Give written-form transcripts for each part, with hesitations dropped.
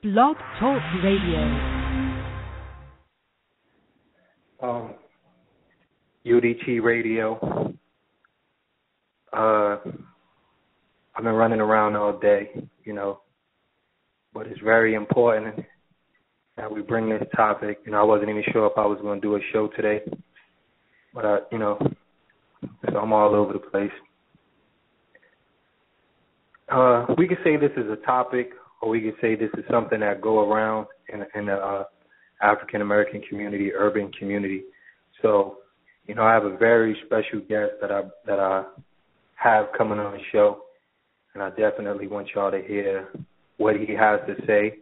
Blog Talk Radio. UDTVRADIO. I've been running around all day, but it's very important that we bring this topic. I wasn't even sure if I was going to do a show today, but so I'm all over the place. We could say this is a topic, or we could say this is something that go around in the African American community, urban community. So, I have a very special guest that I have coming on the show, and I definitely want y'all to hear what he has to say.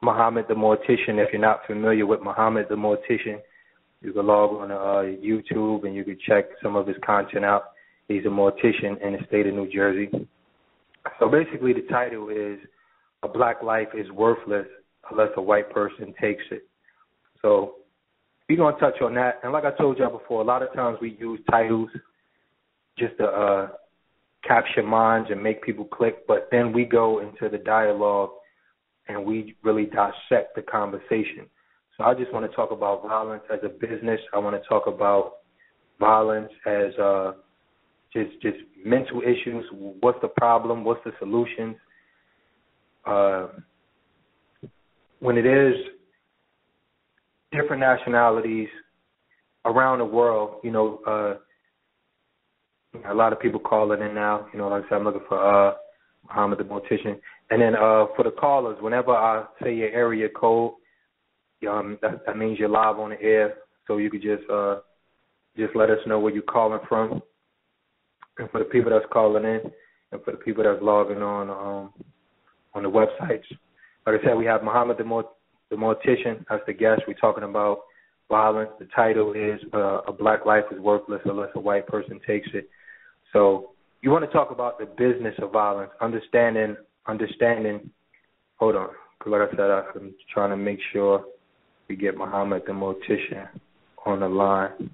Muhammad the Mortician. If you're not familiar with Muhammad the Mortician, you can log on to YouTube and you can check some of his content out. He's a mortician in the state of New Jersey. So basically the title is "A Black Life is Worthless Unless a White Person Takes It." So we're going to touch on that. And like I told y'all before, a lot of times we use titles just to capture minds and make people click, but then we go into the dialogue and we really dissect the conversation. So I just want to talk about violence as a business. I want to talk about violence as just mental issues. What's the problem? What's the solutions? When it is different nationalities around the world, a lot of people calling in now. Like I said, I'm looking for Muhammad the Mortician. And then for the callers, whenever I say your area code, that means you're live on the air. So you could just let us know where you're calling from. And for the people that's calling in, and for the people that's logging on the websites, like I said, we have Muhammad the Mortician as the guest. We're talking about violence. The title is "A Black Life is Worthless Unless a White Person Takes It." So you want to talk about the business of violence, understanding. Hold on, because like I said, I'm trying to make sure we get Muhammad the Mortician on the line.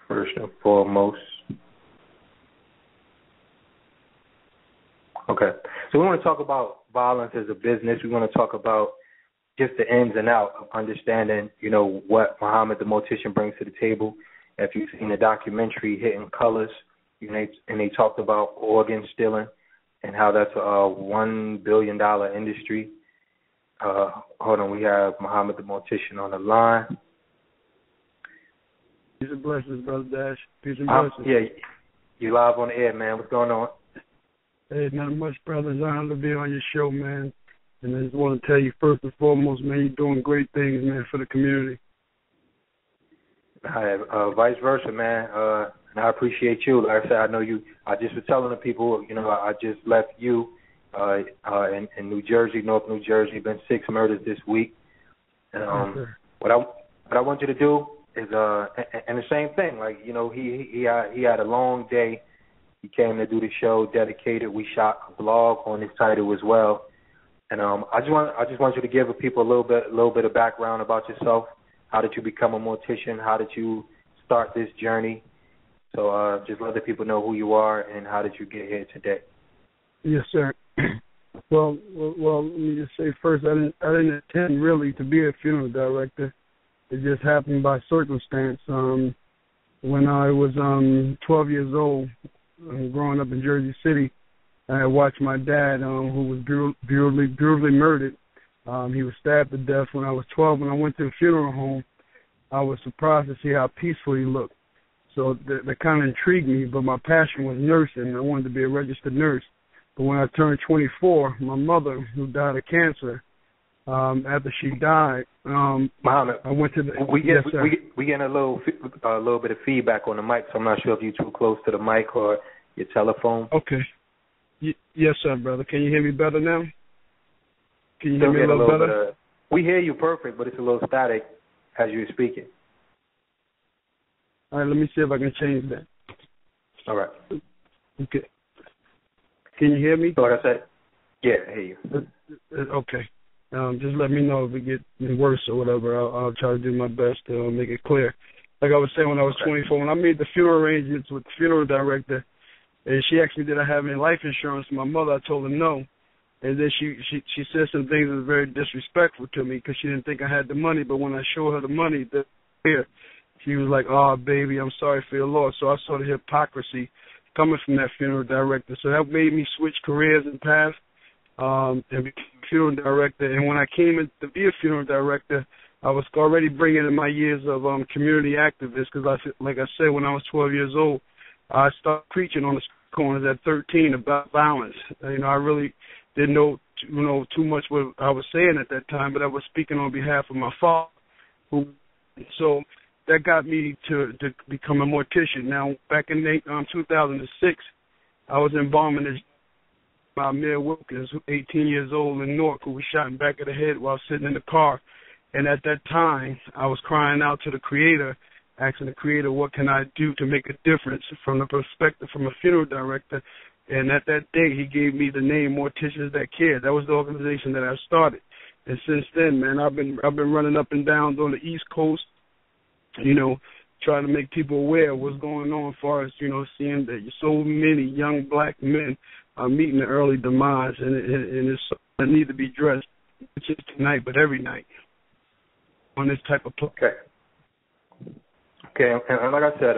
First and foremost. Okay. So we want to talk about violence as a business. We want to talk about just the ins and outs of understanding, what Muhammad the Mortician brings to the table. If you've seen the documentary Hidden Colors, and they talked about organ stealing and how that's a $1 billion industry. Hold on, we have Muhammad the Mortician on the line. Peace and blessings, Brother Dash. Peace and blessings. Yeah, you live on the air, man. What's going on? Hey, not much, brother. It's an honor to be on your show, man. And I just want to tell you, first and foremost, man, you're doing great things, man, for the community. Vice versa, man. And I appreciate you. Like I said, I know you. I just was telling the people, I just left you in New Jersey, North New Jersey. Been 6 murders this week. And what I want you to do is, and the same thing. Like he had a long day. He came to do the show, dedicated. We shot a blog on his title as well. And I just want you to give the people a little bit of background about yourself. How did you become a mortician? How did you start this journey? So just let the people know who you are and how did you get here today. Yes, sir. Well, let me just say first, I didn't intend really to be a funeral director. It just happened by circumstance. When I was 12 years old, growing up in Jersey City, I had watched my dad, who was brutally murdered. He was stabbed to death when I was 12. When I went to the funeral home, I was surprised to see how peaceful he looked. So that kind of intrigued me, but my passion was nursing. I wanted to be a registered nurse. But when I turned 24, my mother, who died of cancer, after she died, Muhammad, I went to the... We getting a little bit of feedback on the mic, so I'm not sure if you're too close to the mic or your telephone. Okay. Yes, sir, brother. Can you hear me better now? Can you hear me a little better? We hear you perfect, but it's a little static as you're speaking. All right, let me see if I can change that. All right. Okay. Can you hear me? So like I said, yeah, I hear you. Okay. Just let me know if it gets worse or whatever. I'll try to do my best to make it clear. Like I was saying, when I was 24, when I made the funeral arrangements with the funeral director, And she asked me, did I have any life insurance? My mother, I told her no. And then she said some things that were very disrespectful to me because she didn't think I had the money. But when I showed her the money, she was like, oh, baby, I'm sorry for your loss. So I saw the hypocrisy coming from that funeral director. So that made me switch careers and paths and became a funeral director. And when I came in to be a funeral director, I was already bringing in my years of community activist because, like I said, when I was 12 years old, I started preaching on the corners at 13 about violence. I really didn't know too much what I was saying at that time, but I was speaking on behalf of my father. So that got me to become a mortician. Now, back in 2006, I was embalming by Mayor Wilkins, 18 years old in Newark, who was shot in the back of the head while sitting in the car. And at that time, I was crying out to the Creator, asking the Creator, what can I do to make a difference from the perspective from a funeral director? And at that day, he gave me the name Morticians That Care. That was the organization that I started. And since then, man, I've been running up and down on the East Coast, trying to make people aware of what's going on as far as, seeing that so many young black men are meeting the early demise, and it's something that need to be addressed, not just tonight, but every night on this type of play. Okay, and like I said,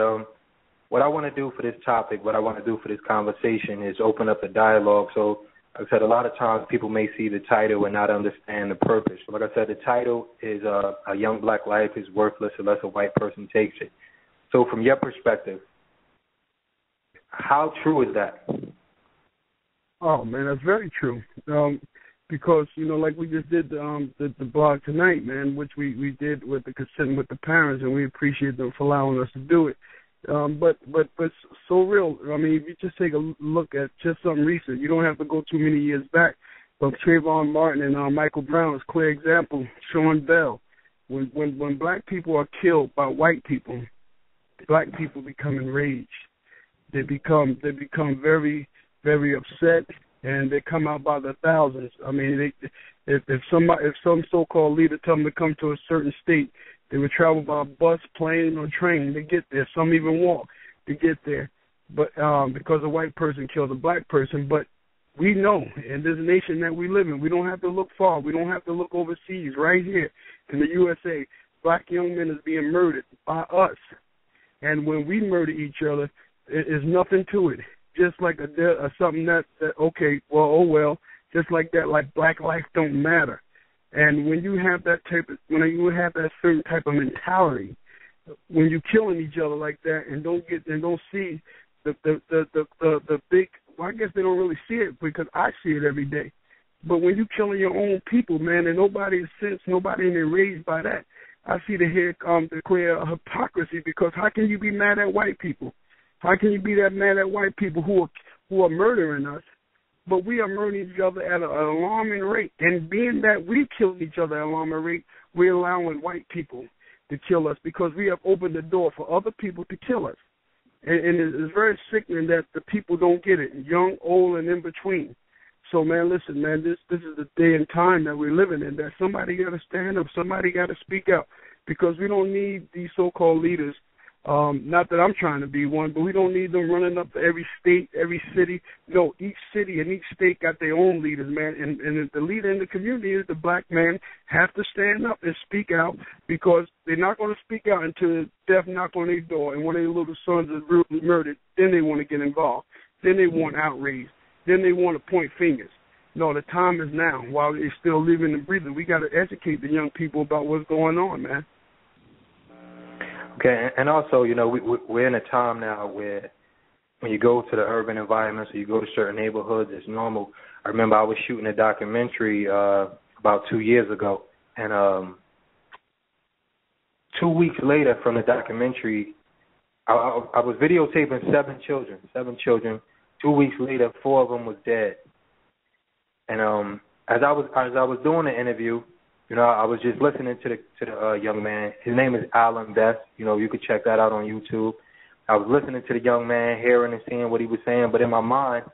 what I want to do for this topic, what I want to do for this conversation is open up the dialogue. So, like I said, a lot of times people may see the title and not understand the purpose. Like I said, the title is A Young Black Life is Worthless Unless a White Person Takes It. So from your perspective, how true is that? Oh, man, that's very true. Because, like we just did the blog tonight, man, which we did with the consent with the parents, and we appreciate them for allowing us to do it. But so real. I mean, if you just take a look at just something recent, you don't have to go too many years back. But Trayvon Martin and Michael Brown is a clear example. Sean Bell. When black people are killed by white people, black people become enraged. They become very, very upset, and they come out by the thousands. I mean, if some so-called leader tell them to come to a certain state, they would travel by bus, plane, or train to get there. Some even walk to get there, but because a white person killed a black person. But we know in this nation that we live in, we don't have to look far. We don't have to look overseas. Right here in the USA, black young men is being murdered by us. And when we murder each other, there's nothing to it. Just like something that okay, well, oh well, just like that, like black life don't matter. And when you have that certain type of mentality, when you're killing each other like that, and don't see the big, well, I guess they don't really see it because I see it every day. But when you're killing your own people, man, and nobody is sense, nobody is enraged by that, I see the clear hypocrisy, because how can you be mad at white people? How can you be that mad at white people who are murdering us? But we are murdering each other at an alarming rate. And being that we kill each other at an alarming rate, we're allowing white people to kill us because we have opened the door for other people to kill us. And it's very sickening that the people don't get it, young, old, and in between. So, man, listen, man, this is the day and time that we're living in, that somebody got to stand up, somebody got to speak out, because we don't need these so-called leaders. Not that I'm trying to be one, but we don't need them running up to every state, every city. No, each city and each state got their own leaders, man. And the leader in the community is the black man have to stand up and speak out, because they're not going to speak out until death knock on their door and one of their little sons is brutally murdered. Then they want to get involved. Then they want outrage. Then they want to point fingers. No, the time is now. While they're still living and breathing, we got to educate the young people about what's going on, man. Okay, and also, we're in a time now where when you go to the urban environments or you go to certain neighborhoods, it's normal. I remember I was shooting a documentary about 2 years ago, and 2 weeks later from the documentary, I was videotaping seven children. 2 weeks later, 4 of them was dead. And as I was doing the interview, I was just listening to the young man. His name is Alan Best. You could check that out on YouTube. I was listening to the young man, hearing and seeing what he was saying. But in my mind,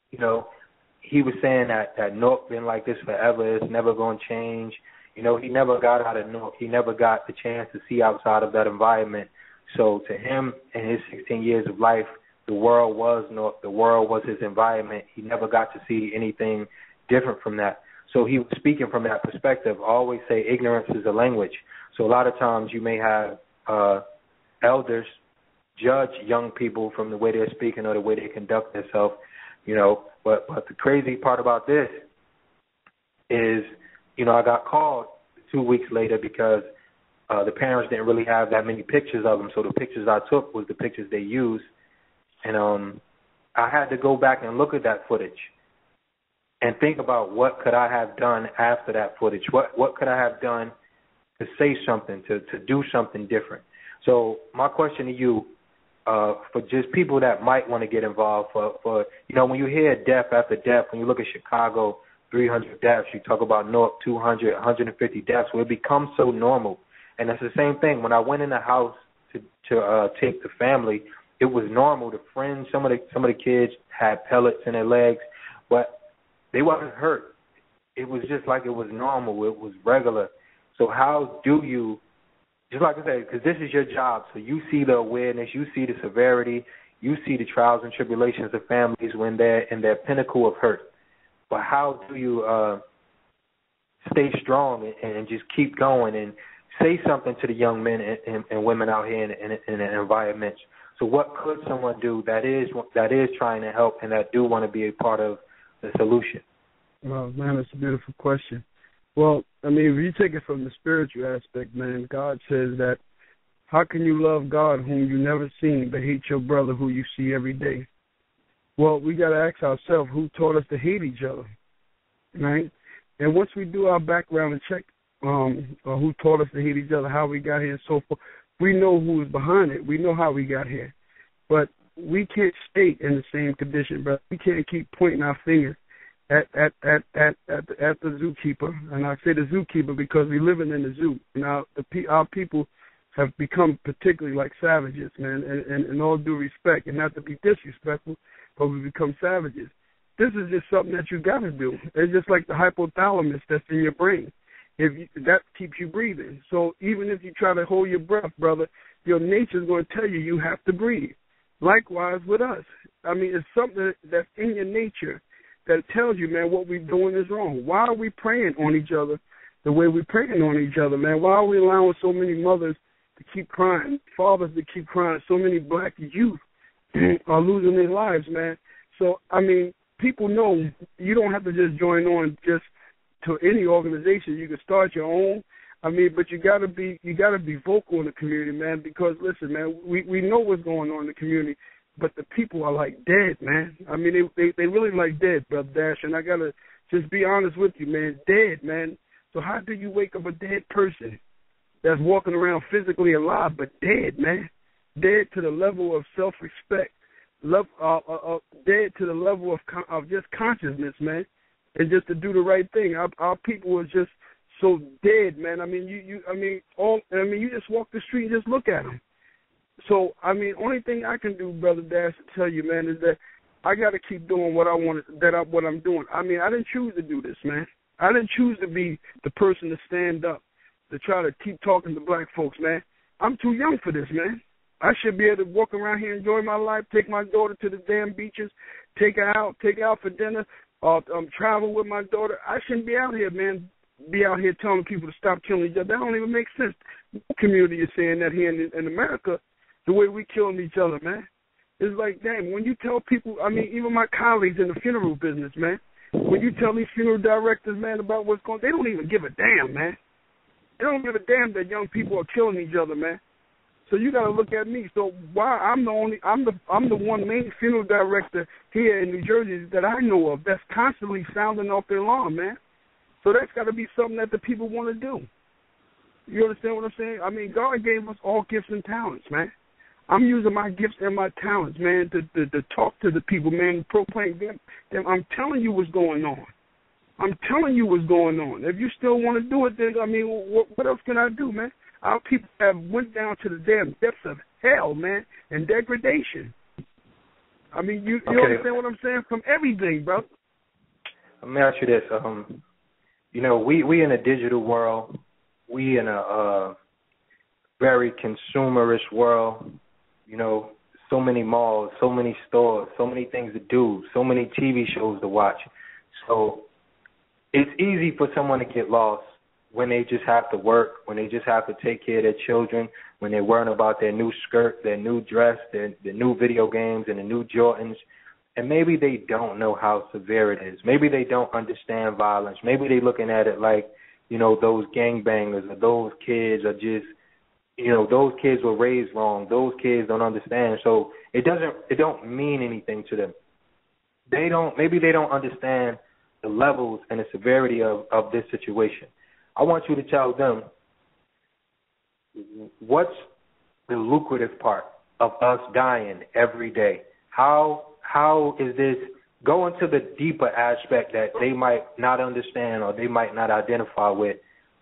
he was saying that Newark been like this forever. It's never going to change. He never got out of Newark. He never got the chance to see outside of that environment. So to him, in his 16 years of life, the world was North, the world was his environment. He never got to see anything different from that. So he was speaking from that perspective. I always say ignorance is a language. So a lot of times you may have elders judge young people from the way they're speaking or the way they conduct themselves, you know. But the crazy part about this is, you know, I got called 2 weeks later because the parents didn't really have that many pictures of him. So the pictures I took was the pictures they used. And I had to go back and look at that footage and think about what could I have done after that footage. What could I have done to say something, to do something different. So my question to you, for just people that might want to get involved, for you know, when you hear death after death, when you look at Chicago, 300 deaths, you talk about Newark, 200, 150 deaths, where it becomes so normal. And it's the same thing. When I went in the house to take the family, it was normal. The friends, some of the kids had pellets in their legs, but they wasn't hurt. It was just like it was normal. It was regular. So how do you, just like I said, because this is your job, so you see the awareness, you see the severity, you see the trials and tribulations of families when they're in their pinnacle of hurt. But how do you stay strong and just keep going and say something to the young men and women out here in the environments? So what could someone do that is trying to help and that do want to be a part of the solution? Well, man, that's a beautiful question. Well, I mean, if you take it from the spiritual aspect, man, God says that how can you love God whom you never seen but hate your brother who you see every day? Well, we got to ask ourselves who taught us to hate each other, right? And once we do our background and check who taught us to hate each other, how we got here and so forth, we know who is behind it. We know how we got here. But we can't stay in the same condition, bro. We can't keep pointing our finger at the zookeeper. And I say the zookeeper because we're living in the zoo. Now, our people have become particularly like savages, man, and in all due respect, and not to be disrespectful, but we become savages. This is just something that you got to do. It's just like the hypothalamus that's in your brain. That keeps you breathing. So even if you try to hold your breath, brother, your nature's going to tell you have to breathe. Likewise with us. I mean, it's something that's in your nature that tells you, man, what we're doing is wrong. Why are we praying on each other the way we're praying on each other, man? Why are we allowing so many mothers to keep crying, fathers to keep crying? So many black youth are losing their lives, man. So, I mean, people know you don't have to just join on just to any organization. You can start your own. I mean, but you gotta be vocal in the community, man, because listen, man, we know what's going on in the community, but the people are like dead, man. I mean, they really like dead, Brother Dash, and I gotta just be honest with you, man, dead, man. So how do you wake up a dead person that's walking around physically alive but dead, man? Dead to the level of self-respect, dead to the level of just consciousness, man, and just to do the right thing. Our people are just so dead, man. I mean, you just walk the street and just look at them. So, I mean, only thing I can do, Brother Dash, to tell you, man, is that I got to keep doing what I want, what I'm doing. I mean, I didn't choose to do this, man. I didn't choose to be the person to stand up to try to keep talking to black folks, man. I'm too young for this, man. I should be able to walk around here, enjoy my life, take my daughter to the damn beaches, take her out for dinner, travel with my daughter. I shouldn't be out here, man, telling people to stop killing each other. That don't even make sense. No community is saying that here in America, the way we killing each other, man. It's like, damn, when you tell people, I mean, even my colleagues in the funeral business, man, when you tell these funeral directors, man, about what's going on, they don't even give a damn, man. They don't give a damn that young people are killing each other, man. So you got to look at me. So why I'm the one main funeral director here in New Jersey that I know of that's constantly sounding off their alarm, man. So that's got to be something that the people want to do. You understand what I'm saying? I mean, God gave us all gifts and talents, man. I'm using my gifts and my talents, man, to talk to the people, man, proclaim them. I'm telling you what's going on. I'm telling you what's going on. If you still want to do it, then, I mean, what else can I do, man? Our people have went down to the damn depths of hell, man, and degradation. I mean, you understand what I'm saying? From everything, bro. Let me ask you this. You know, we in a digital world. We in a very consumerist world. You know, so many malls, so many stores, so many things to do, so many TV shows to watch. So it's easy for someone to get lost when they just have to work, when they just have to take care of their children, when they're worrying about their new skirt, their new dress, their new video games, and the new Jordans. And maybe they don't know how severe it is. Maybe they don't understand violence. Maybe they're looking at it like, you know, those gangbangers or those kids are just, you know, those kids were raised wrong. Those kids don't understand. So it don't mean anything to them. Maybe they don't understand the levels and the severity of this situation. I want you to tell them what's the lucrative part of us dying every day. How is this? Go into the deeper aspect that they might not understand or they might not identify with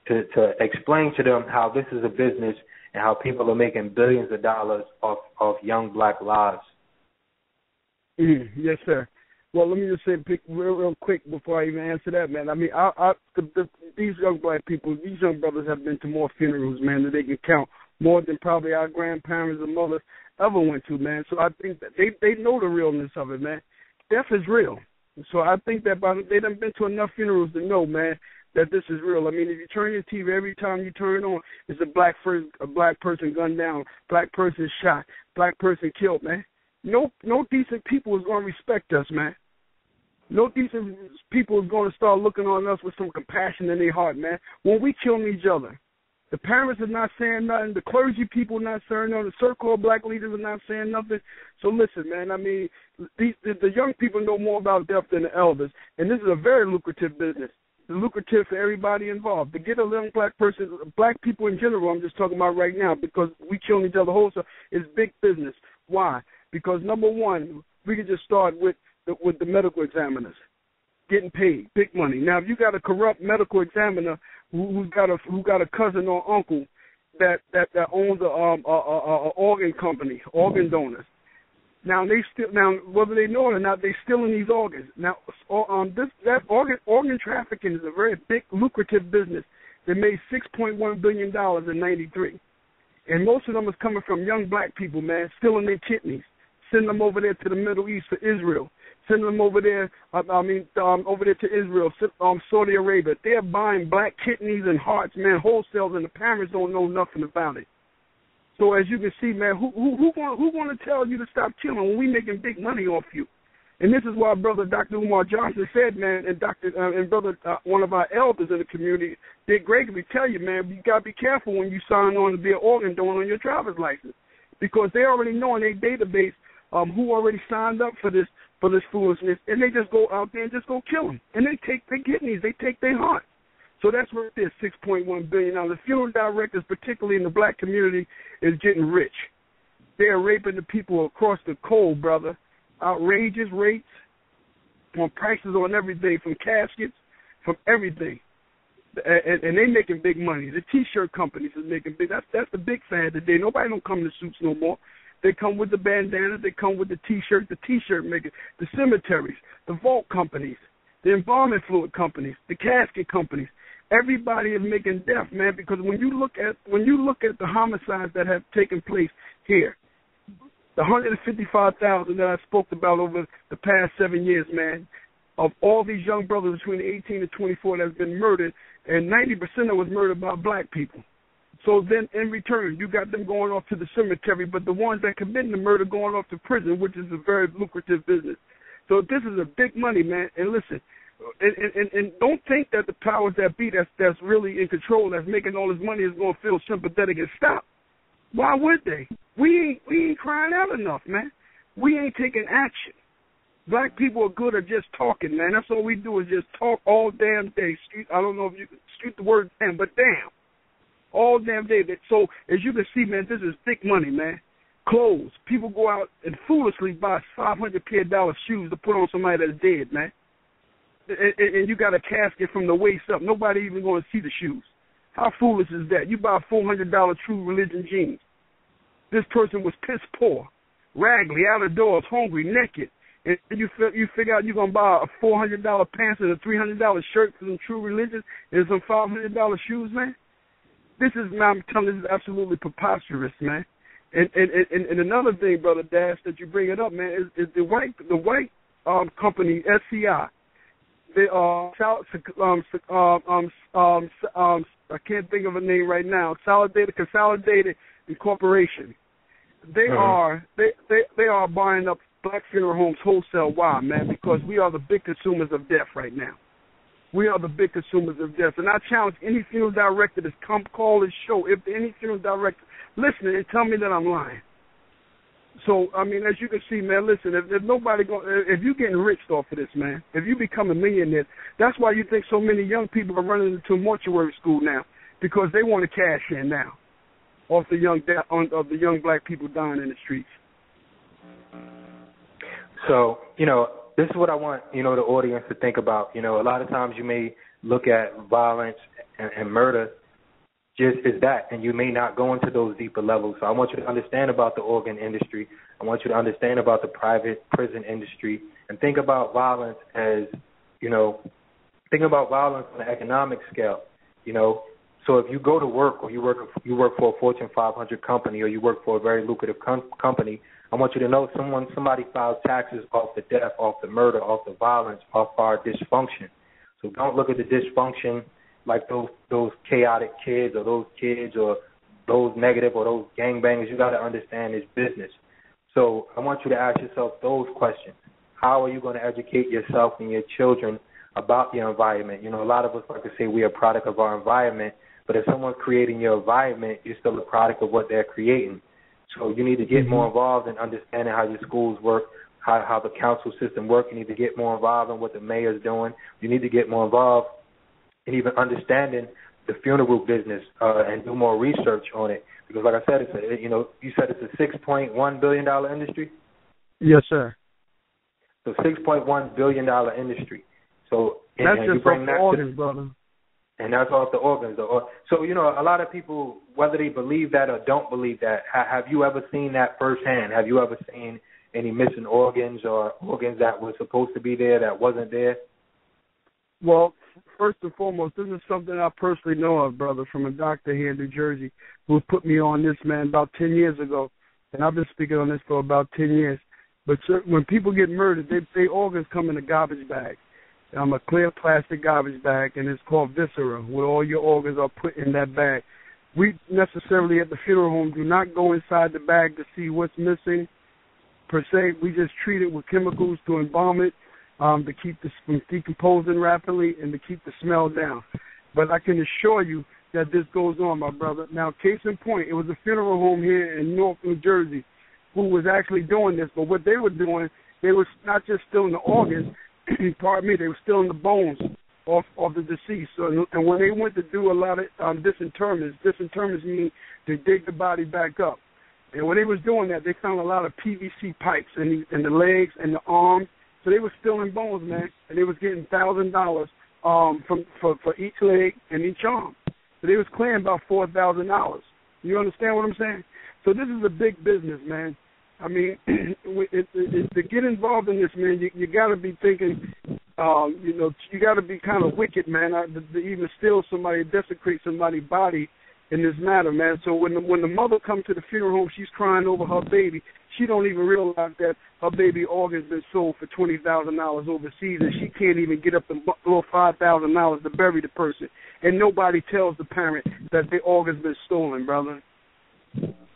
to explain to them how this is a business and how people are making billions of dollars off young black lives. Yes, sir. Well, let me just say real quick before I even answer that, man. I mean, these young black people, these young brothers have been to more funerals, man, than they can count, more than probably our grandparents and mothers ever went to, man. So I think that they know the realness of it, man. Death is real. So I think that they done been to enough funerals to know, man, that this is real. I mean, if you turn your TV, every time you turn it on, it's a black person gunned down, black person shot, black person killed, man. No decent people is going to respect us, man. No decent people is going to start looking on us with some compassion in their heart, man. When we killing each other, the parents are not saying nothing. The clergy people are not saying nothing. The so-called black leaders are not saying nothing. So listen, man, I mean, the young people know more about death than the elders, and this is a very lucrative business. It's lucrative for everybody involved. To get a young black person, black people in general, I'm just talking about right now, because we killing each other wholesale, is big business. Why? Because, number one, we can just start with the medical examiners getting paid big money. Now, if you got a corrupt medical examiner who got a cousin or uncle that owns a organ company, organ donors. Now whether they know it or not, they're stealing these organs. Now, organ trafficking is a very big lucrative business. They made $6.1 billion in '93, and most of them is coming from young black people, man, stealing their kidneys, sending them over there to the Middle East for Israel. Send them over there, over there to Israel, Saudi Arabia. They're buying black kidneys and hearts, man, wholesale, and the parents don't know nothing about it. So as you can see, man, who want to tell you to stop killing when we making big money off you? And this is why Brother Dr. Umar Johnson said, man, and Brother one of our elders in the community, Dick Gregory, tell you, man, you got to be careful when you sign on to be an organ donor on your driver's license, because they already know in their database who already signed up for this foolishness, and they just go out there and just go kill them. And they take their kidneys, they take their heart. So that's what it is, $6.1 billion. The funeral directors, particularly in the black community, is getting rich. They're raping the people across the cold, brother. Outrageous rates on prices on everything, from caskets, from everything. And they making big money. The T-shirt companies is making big. That's the big fad today. Nobody don't come in suits no more. They come with the bandanas. They come with the T-shirt makers, the cemeteries, the vault companies, the embalming fluid companies, the casket companies. Everybody is making death, man, because when you look at the homicides that have taken place here, the 155,000 that I spoke about over the past 7 years, man, of all these young brothers between 18 and 24 that have been murdered, and 90% that was murdered by black people. So then, in return, you got them going off to the cemetery, but the ones that committed the murder going off to prison, which is a very lucrative business. So this is a big money, man. And listen, and don't think that the powers that be that's really in control, that's making all this money, is going to feel sympathetic and stop. Why would they? We ain't crying out enough, man. We ain't taking action. Black people are good at just talking, man. That's all we do is just talk all damn day. I don't know if you can excuse the word damn, but damn. All damn day. So, as you can see, man, this is big money, man. Clothes. People go out and foolishly buy $500 pair of shoes to put on somebody that's dead, man. And you got a casket from the waist up. Nobody even going to see the shoes. How foolish is that? You buy $400 True Religion jeans. This person was piss poor, raggedy, out of doors, hungry, naked. And you figure out you're going to buy a $400 pants and a $300 shirt for some True Religion and some $500 shoes, man? This is, man, I'm telling you, this is absolutely preposterous, man. And another thing, Brother Dash, that you bring it up, man, is the white company, SCI. They are I can't think of a name right now. Consolidated Incorporation. They are buying up black funeral homes wholesale. Why, man? Because we are the big consumers of death right now. We are the big consumers of death. And I challenge any funeral director to come call this show. If any funeral director listening and tell me that I'm lying. So, I mean, as you can see, man, listen, if you're getting rich off of this, man, if you become a millionaire, that's why you think so many young people are running into mortuary school now, because they want to cash in now off the young black people dying in the streets. So, this is what I want, the audience to think about. A lot of times you may look at violence and murder just as that, and you may not go into those deeper levels. So I want you to understand about the organ industry. I want you to understand about the private prison industry, and think about violence as, think about violence on an economic scale. So if you go to work, or you work for a Fortune 500 company, or you work for a very lucrative company, I want you to know somebody filed taxes off the death, off the murder, off the violence, off our dysfunction. So don't look at the dysfunction like those chaotic kids, or those kids, or those negative, or those gangbangers. You got to understand it's business. So I want you to ask yourself those questions. How are you going to educate yourself and your children about your environment? A lot of us like to say we are a product of our environment, but if someone's creating your environment, you're still a product of what they're creating. So you need to get more involved in understanding how your schools work, how the council system works. You need to get more involved in what the mayor's doing. You need to get more involved in even understanding the funeral business and do more research on it. Because like I said, you said it's a $6.1 billion industry? Yes, sir. So $6.1 billion industry. So that's just off the organs, brother. And that's off the organs. So, a lot of people, whether they believe that or don't believe that, have you ever seen that firsthand? Have you ever seen any missing organs, or organs that were supposed to be there that wasn't there? Well, first and foremost, this is something I personally know of, brother, from a doctor here in New Jersey who put me on this, man, about 10 years ago. And I've been speaking on this for about 10 years. But when people get murdered, their organs come in a garbage bag. A clear plastic garbage bag, and it's called viscera, where all your organs are put in that bag. We necessarily at the funeral home do not go inside the bag to see what's missing, per se. We just treat it with chemicals to embalm it, to keep this from decomposing rapidly and to keep the smell down. But I can assure you that this goes on, my brother. Now, case in point, it was a funeral home here in North New Jersey who was actually doing this. But what they were doing, they were not just stealing the organs, pardon me, they were stealing the bones of the deceased. So, and when they went to do a lot of disinterments mean to dig the body back up. And when they was doing that, they found a lot of PVC pipes in the legs and the arms. So they were stealing bones, man, and they was getting $1,000 for each leg and each arm. So they was clearing about $4,000. You understand what I'm saying? So this is a big business, man. I mean, to get involved in this, man, you got to be thinking, you got to be kind of wicked, man, to even steal somebody, desecrate somebody's body in this matter, man. So when the mother comes to the funeral home, she's crying over her baby. She don't even realize that her baby organ's been sold for $20,000 overseas, and she can't even get up to blow $5,000 to bury the person. And nobody tells the parent that their organ's been stolen, brother.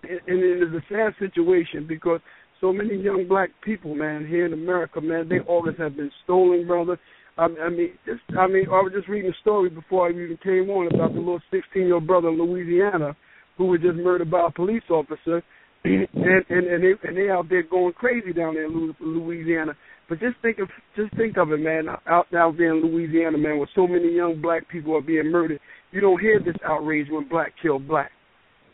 And it is a sad situation because so many young black people, man, here in America, man, their organs have been stolen, brother. I was just reading a story before I even came on about the little 16-year-old brother in Louisiana who was just murdered by a police officer, and they out there going crazy down there in Louisiana. But just think of it, man, out there in Louisiana, man, where so many young black people are being murdered. You don't hear this outrage when black kill black,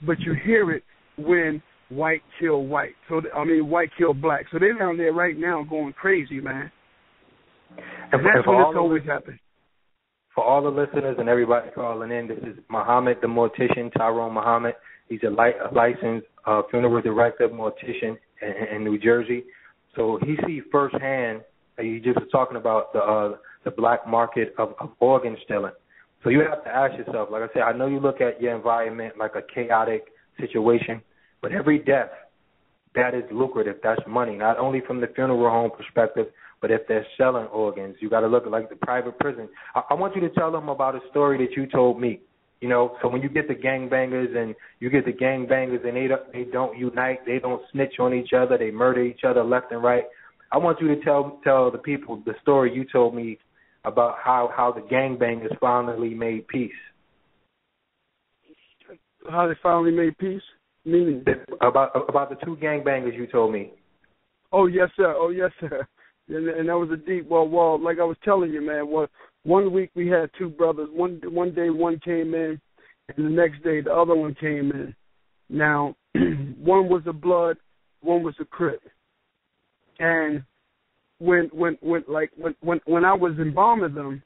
but you hear it when white kill white. White kill black. So they're down there right now going crazy, man. And that's when it's always happened. For all the listeners and everybody calling in, this is Muhammad, the Mortician, Tyrone Muhammad. He's a licensed funeral director, mortician in New Jersey. So he sees firsthand, he just was talking about the black market of organ stealing. So you have to ask yourself, like I said, I know you look at your environment like a chaotic situation, But every death, that is lucrative. That's money, not only from the funeral home perspective, but if they're selling organs. You got to look at like the private prison. I want you to tell them about a story that you told me. You know, so when you get the gangbangers and they don't unite, they don't snitch on each other, they murder each other left and right. I want you to tell the people the story you told me about how the gangbangers finally made peace. How they finally made peace? Meaning? About the two gangbangers you told me. Oh, yes, sir. And that was a deep, well, like I was telling you, man, one week we had two brothers. One day one came in, and the next day the other one came in. Now, one was a blood, one was a Crip. And when I was embalming them,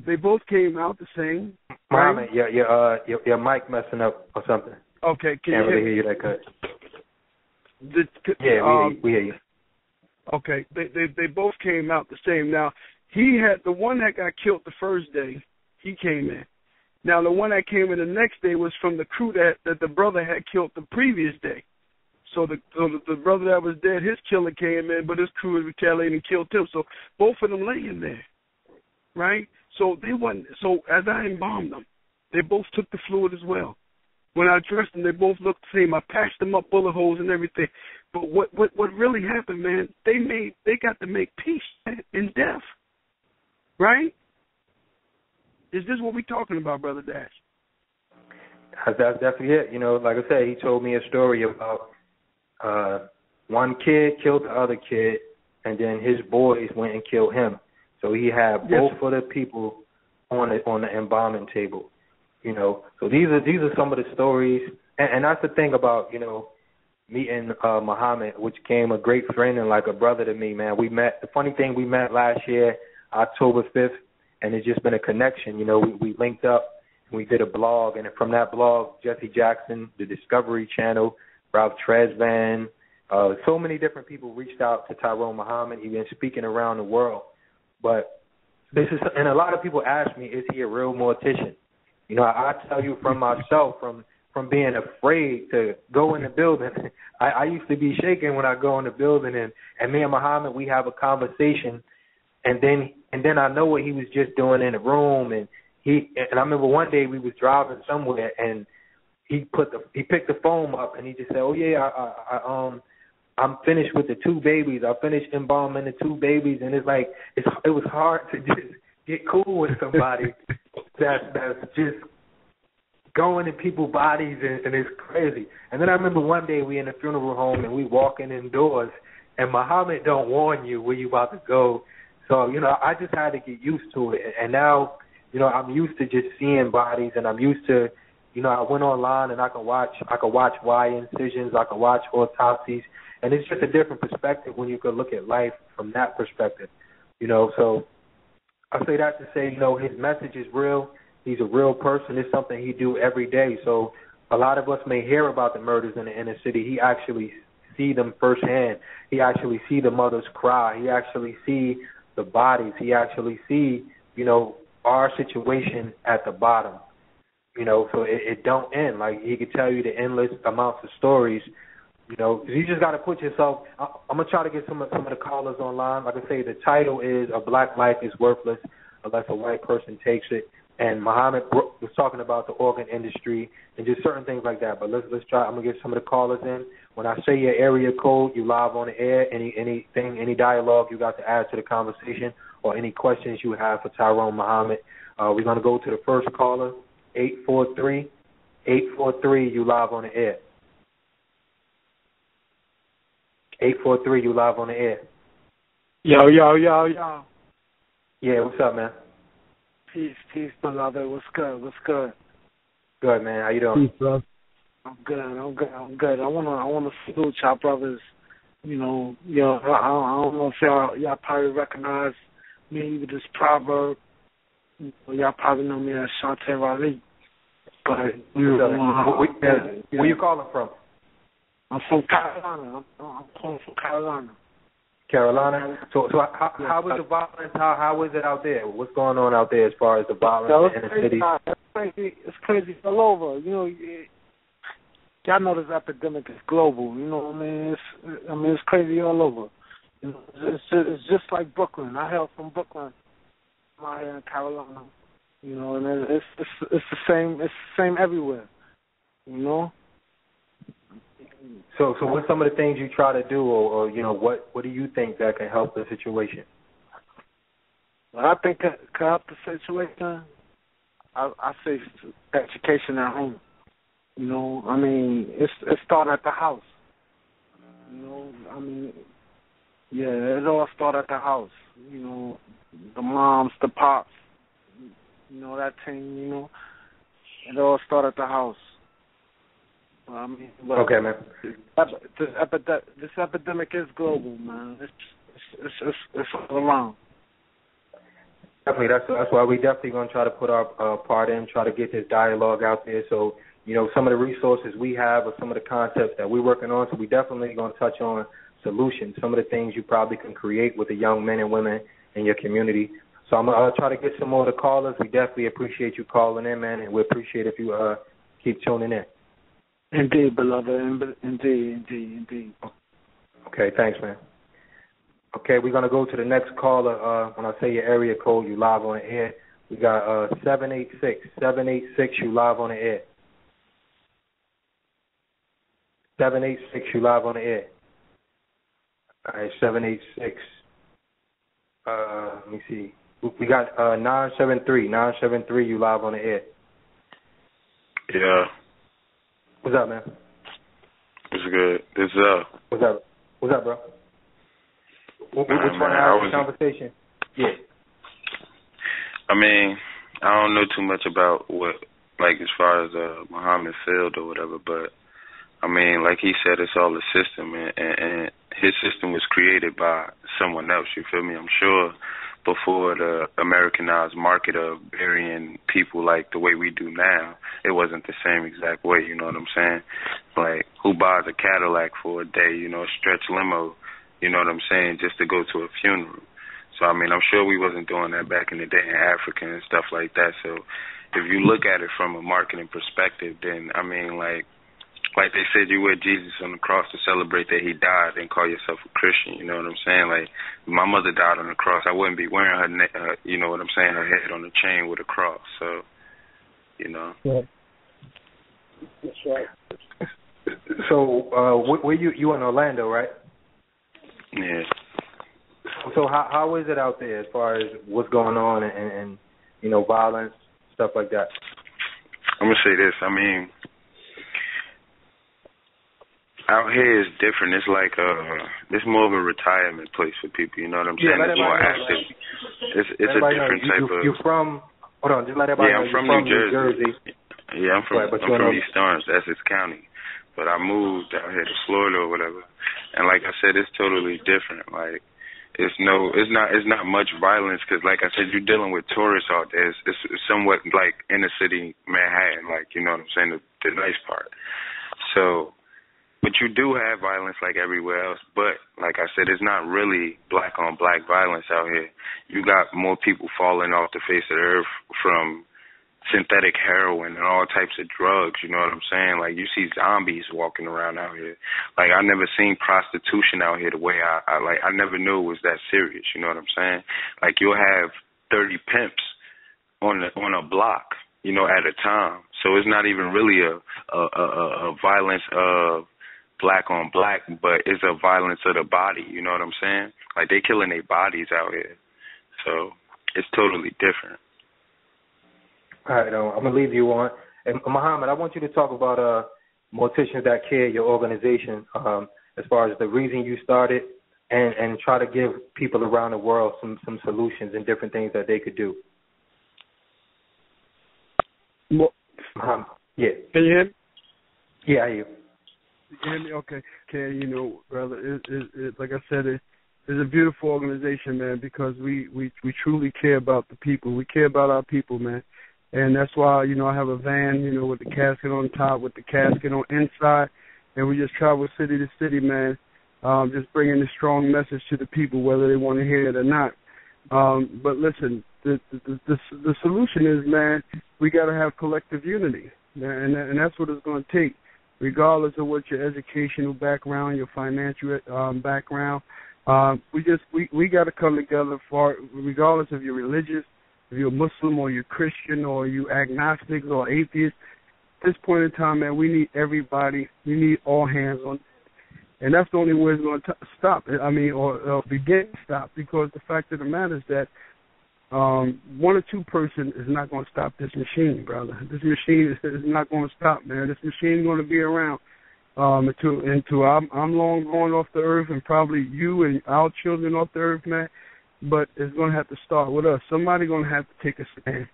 they both came out the same. Muhammad, your mic messing up or something. Okay, can't really hear you that good. We hear you. Okay, they both came out the same. Now, he had the one that got killed the first day, he came in. Now, the one that came in the next day was from the crew that the brother had killed the previous day. So the brother that was dead, his killer came in, but his crew was retaliating and killed him. So both of them laying there, right? So as I embalmed them, they both took the fluid as well. When I dressed them, they both looked the same. I patched them up, bullet holes and everything. But what really happened, man? They got to make peace in death, right? Is this what we're talking about, Brother Dash? That's definitely it. You know, like I said, he told me a story about one kid killed the other kid, and then his boys went and killed him. So he had both of the people on the embalming table. You know, so these are some of the stories, and that's the thing about, you know, meeting Muhammad, which became a great friend and like a brother to me, man. We met. The funny thing, we met last year, October 5th, and it's just been a connection. You know, we linked up and we did a blog, and from that blog, Jesse Jackson, the Discovery Channel, Ralph Tresvant, so many different people reached out to Tyrone Muhammad. He's been speaking around the world, but and a lot of people ask me, is he a real mortician? You know, I tell you from myself, from being afraid to go in the building. I used to be shaking when I go in the building, and me and Muhammad, we have a conversation, and then I know what he was just doing in the room, and I remember one day we was driving somewhere, and he picked the phone up, and he just said, "Oh yeah, I'm finished with the two babies. I finished embalming the two babies," and it's like it was hard to just get cool with somebody that's just going in people's bodies, and it's crazy. And then I remember one day we in the funeral home and we walking indoors, and Muhammad don't warn you where you about to go. So, you know, I just had to get used to it. And now, you know, I'm used to just seeing bodies, and I'm used to, you know, I went online and I can watch why incisions, I can watch autopsies, and it's just a different perspective when you can look at life from that perspective, you know. So I say that to say, you know, his message is real. He's a real person. It's something he do every day. So a lot of us may hear about the murders in the inner city. He actually see them firsthand. He actually see the mothers cry. He actually see the bodies. He actually see, you know, our situation at the bottom. You know, so it don't end. Like, he could tell you the endless amounts of stories. You know, you just got to put yourself. I'm gonna try to get some of the callers online. Like I say, the title is "A Black Life is Worthless Unless a White Person Takes It." And Muhammad was talking about the organ industry and just certain things like that. But let's try. I'm gonna get some of the callers in. When I say your area code, you live on the air. Any dialogue you got to add to the conversation, or any questions you have for Tyrone Muhammad. We're gonna go to the first caller, 843. 843. You live on the air. 843. You live on the air. Yo. Yeah, what's up, man? Peace, beloved. What's good? Good, man. How you doing? Peace, bro. I'm good. I wanna salute y'all brothers. You know, I don't know if y'all probably recognize me with this proverb. Y'all probably know me as Shantae Raleigh. But where you calling from? I'm from Carolina. I'm calling from Carolina. Carolina. So how is the violence? How is it out there? What's going on out there as far as the violence in the city? It's crazy all over. You know, y'all know this epidemic is global. You know what I mean? It's crazy all over. You know, it's just like Brooklyn. I hail from Brooklyn. I'm out here in Carolina. You know, and it's the same. It's the same everywhere. You know. So what's some of the things you try to do, or you know, what do you think that can help the situation? What I think can help the situation, I say education at home. You know, I mean, it starts at the house. You know, I mean, yeah, it all starts at the house. You know, the moms, the pops, you know, that thing, you know, it all starts at the house. I mean, okay, man. This epidemic is global, man. It's all around. Definitely, that's why we definitely gonna try to put our part in, try to get this dialogue out there. So, you know, some of the resources we have, or some of the concepts that we're working on. So we definitely gonna touch on solutions, some of the things you probably can create with the young men and women in your community. So I'm gonna try to get some more of the callers. We definitely appreciate you calling in, man, and we appreciate if you keep tuning in. Indeed, beloved. Indeed. Okay, thanks, man. Okay, we're going to go to the next caller. When I say your area code, you live on the air. We got 786. 786, you live on the air. 786, you live on the air. All right, 786. Let me see. We got 973. 973, you live on the air. Yeah. What's up, man? What's good? This is What's up? What's up, bro? Which one has the conversation? Yeah. I mean, I don't know too much about what, like, as far as Muhammad failed or whatever, but I mean, like he said, it's all a system, and his system was created by someone else. You feel me? I'm sure before the Americanized market of burying people like the way we do now, it wasn't the same exact way, you know what I'm saying? Like, who buys a Cadillac for a day, you know, a stretch limo, you know what I'm saying, just to go to a funeral? So, I mean, I'm sure we wasn't doing that back in the day in Africa and stuff like that. So if you look at it from a marketing perspective, then, I mean, like they said, you wear Jesus on the cross to celebrate that he died and call yourself a Christian, you know what I'm saying? Like, if my mother died on the cross, I wouldn't be wearing her, you know what I'm saying, her head on a chain with a cross. So, you know. Yeah. That's right. So, where you in Orlando, right? Yeah. So how is it out there as far as what's going on and you know, violence, stuff like that? I'm going to say this. I mean, out here is different. It's like it's more of a retirement place for people. You know what I'm saying? It's more active. It's a different type of. You from? Hold on, just let everybody know. I'm from New Jersey. Yeah, I'm from East Orange, Essex County, but I moved out here to Florida or whatever. And like I said, it's totally different. Like, it's not much violence because, like I said, you're dealing with tourists out there. It's somewhat like inner city Manhattan, like, you know what I'm saying, the nice part. So. But you do have violence like everywhere else. But, like I said, it's not really black-on-black violence out here. You got more people falling off the face of the earth from synthetic heroin and all types of drugs, you know what I'm saying? Like, you see zombies walking around out here. Like, I never seen prostitution out here the way I never knew it was that serious, you know what I'm saying? Like, you'll have 30 pimps on a block, you know, at a time. So it's not even really a violence of black on black, but it's a violence of the body, you know what I'm saying? Like, they killing their bodies out here. So it's totally different. All right, I'm going to leave you on. And Muhammad, I want you to talk about Morticians That Care, your organization, as far as the reason you started, and try to give people around the world some solutions and different things that they could do. Well, yeah. Can you hear me? Yeah, I hear you. You hear me? Okay. You know, brother, like I said, it's a beautiful organization, man, because we truly care about the people. We care about our people, man. And that's why, you know, I have a van, you know, with the casket on top, with the casket on inside, and we just travel city to city, man, just bringing a strong message to the people, whether they want to hear it or not. But listen, the solution is, man, we got to have collective unity, and that's what it's going to take. regardless of what your educational background, your financial background. We got to come together regardless of your religious, if you're Muslim or you're Christian or you agnostic or atheist. At this point in time, man, we need everybody. We need all hands on. And that's the only way it's going to stop. Or begin to stop, because the fact of the matter is that one or two person is not going to stop this machine, brother. This machine is not going to stop, man. This machine is going to be around until I'm long gone off the earth, and probably you and our children off the earth, man. But it's going to have to start with us. Somebody's going to have to take a stand.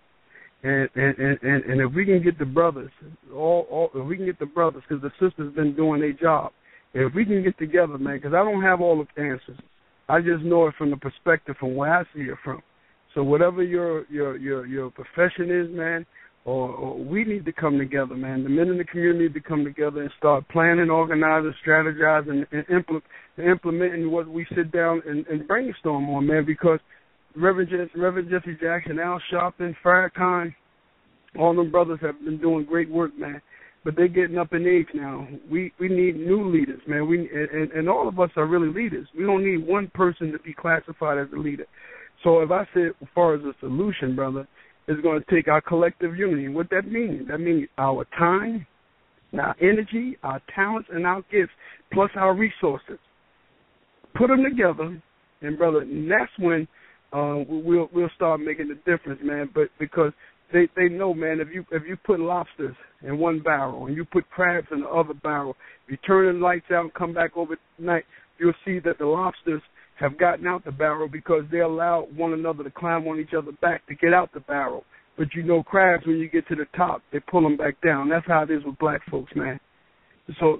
And if we can get the brothers, if we can get the brothers, because the sisters been doing their job. If we can get together, man, because I don't have all the answers. I just know it from the perspective from where I see it from. So whatever your profession is, man, or we need to come together, man. The men in the community need to come together and start planning, organizing, strategizing, and implementing what we sit down and brainstorm on, man, because Reverend Jesse Jackson, Al Sharpton, Farrakhan, all them brothers have been doing great work, man. But they're getting up in age now. We need new leaders, man. And all of us are really leaders. We don't need one person to be classified as a leader. So if I say, as far as a solution, brother, it's going to take our collective unity. What that means? That means our time, our energy, our talents, and our gifts, plus our resources. Put them together, and brother, and that's when we'll start making the difference, man. But because they know, man, if you put lobsters in one barrel and you put crabs in the other barrel, if you turn the lights out and come back overnight, you'll see that the lobsters have gotten out the barrel because they allow one another to climb on each other back to get out the barrel. But you know, crabs, when you get to the top, they pull them back down. That's how it is with black folks, man. So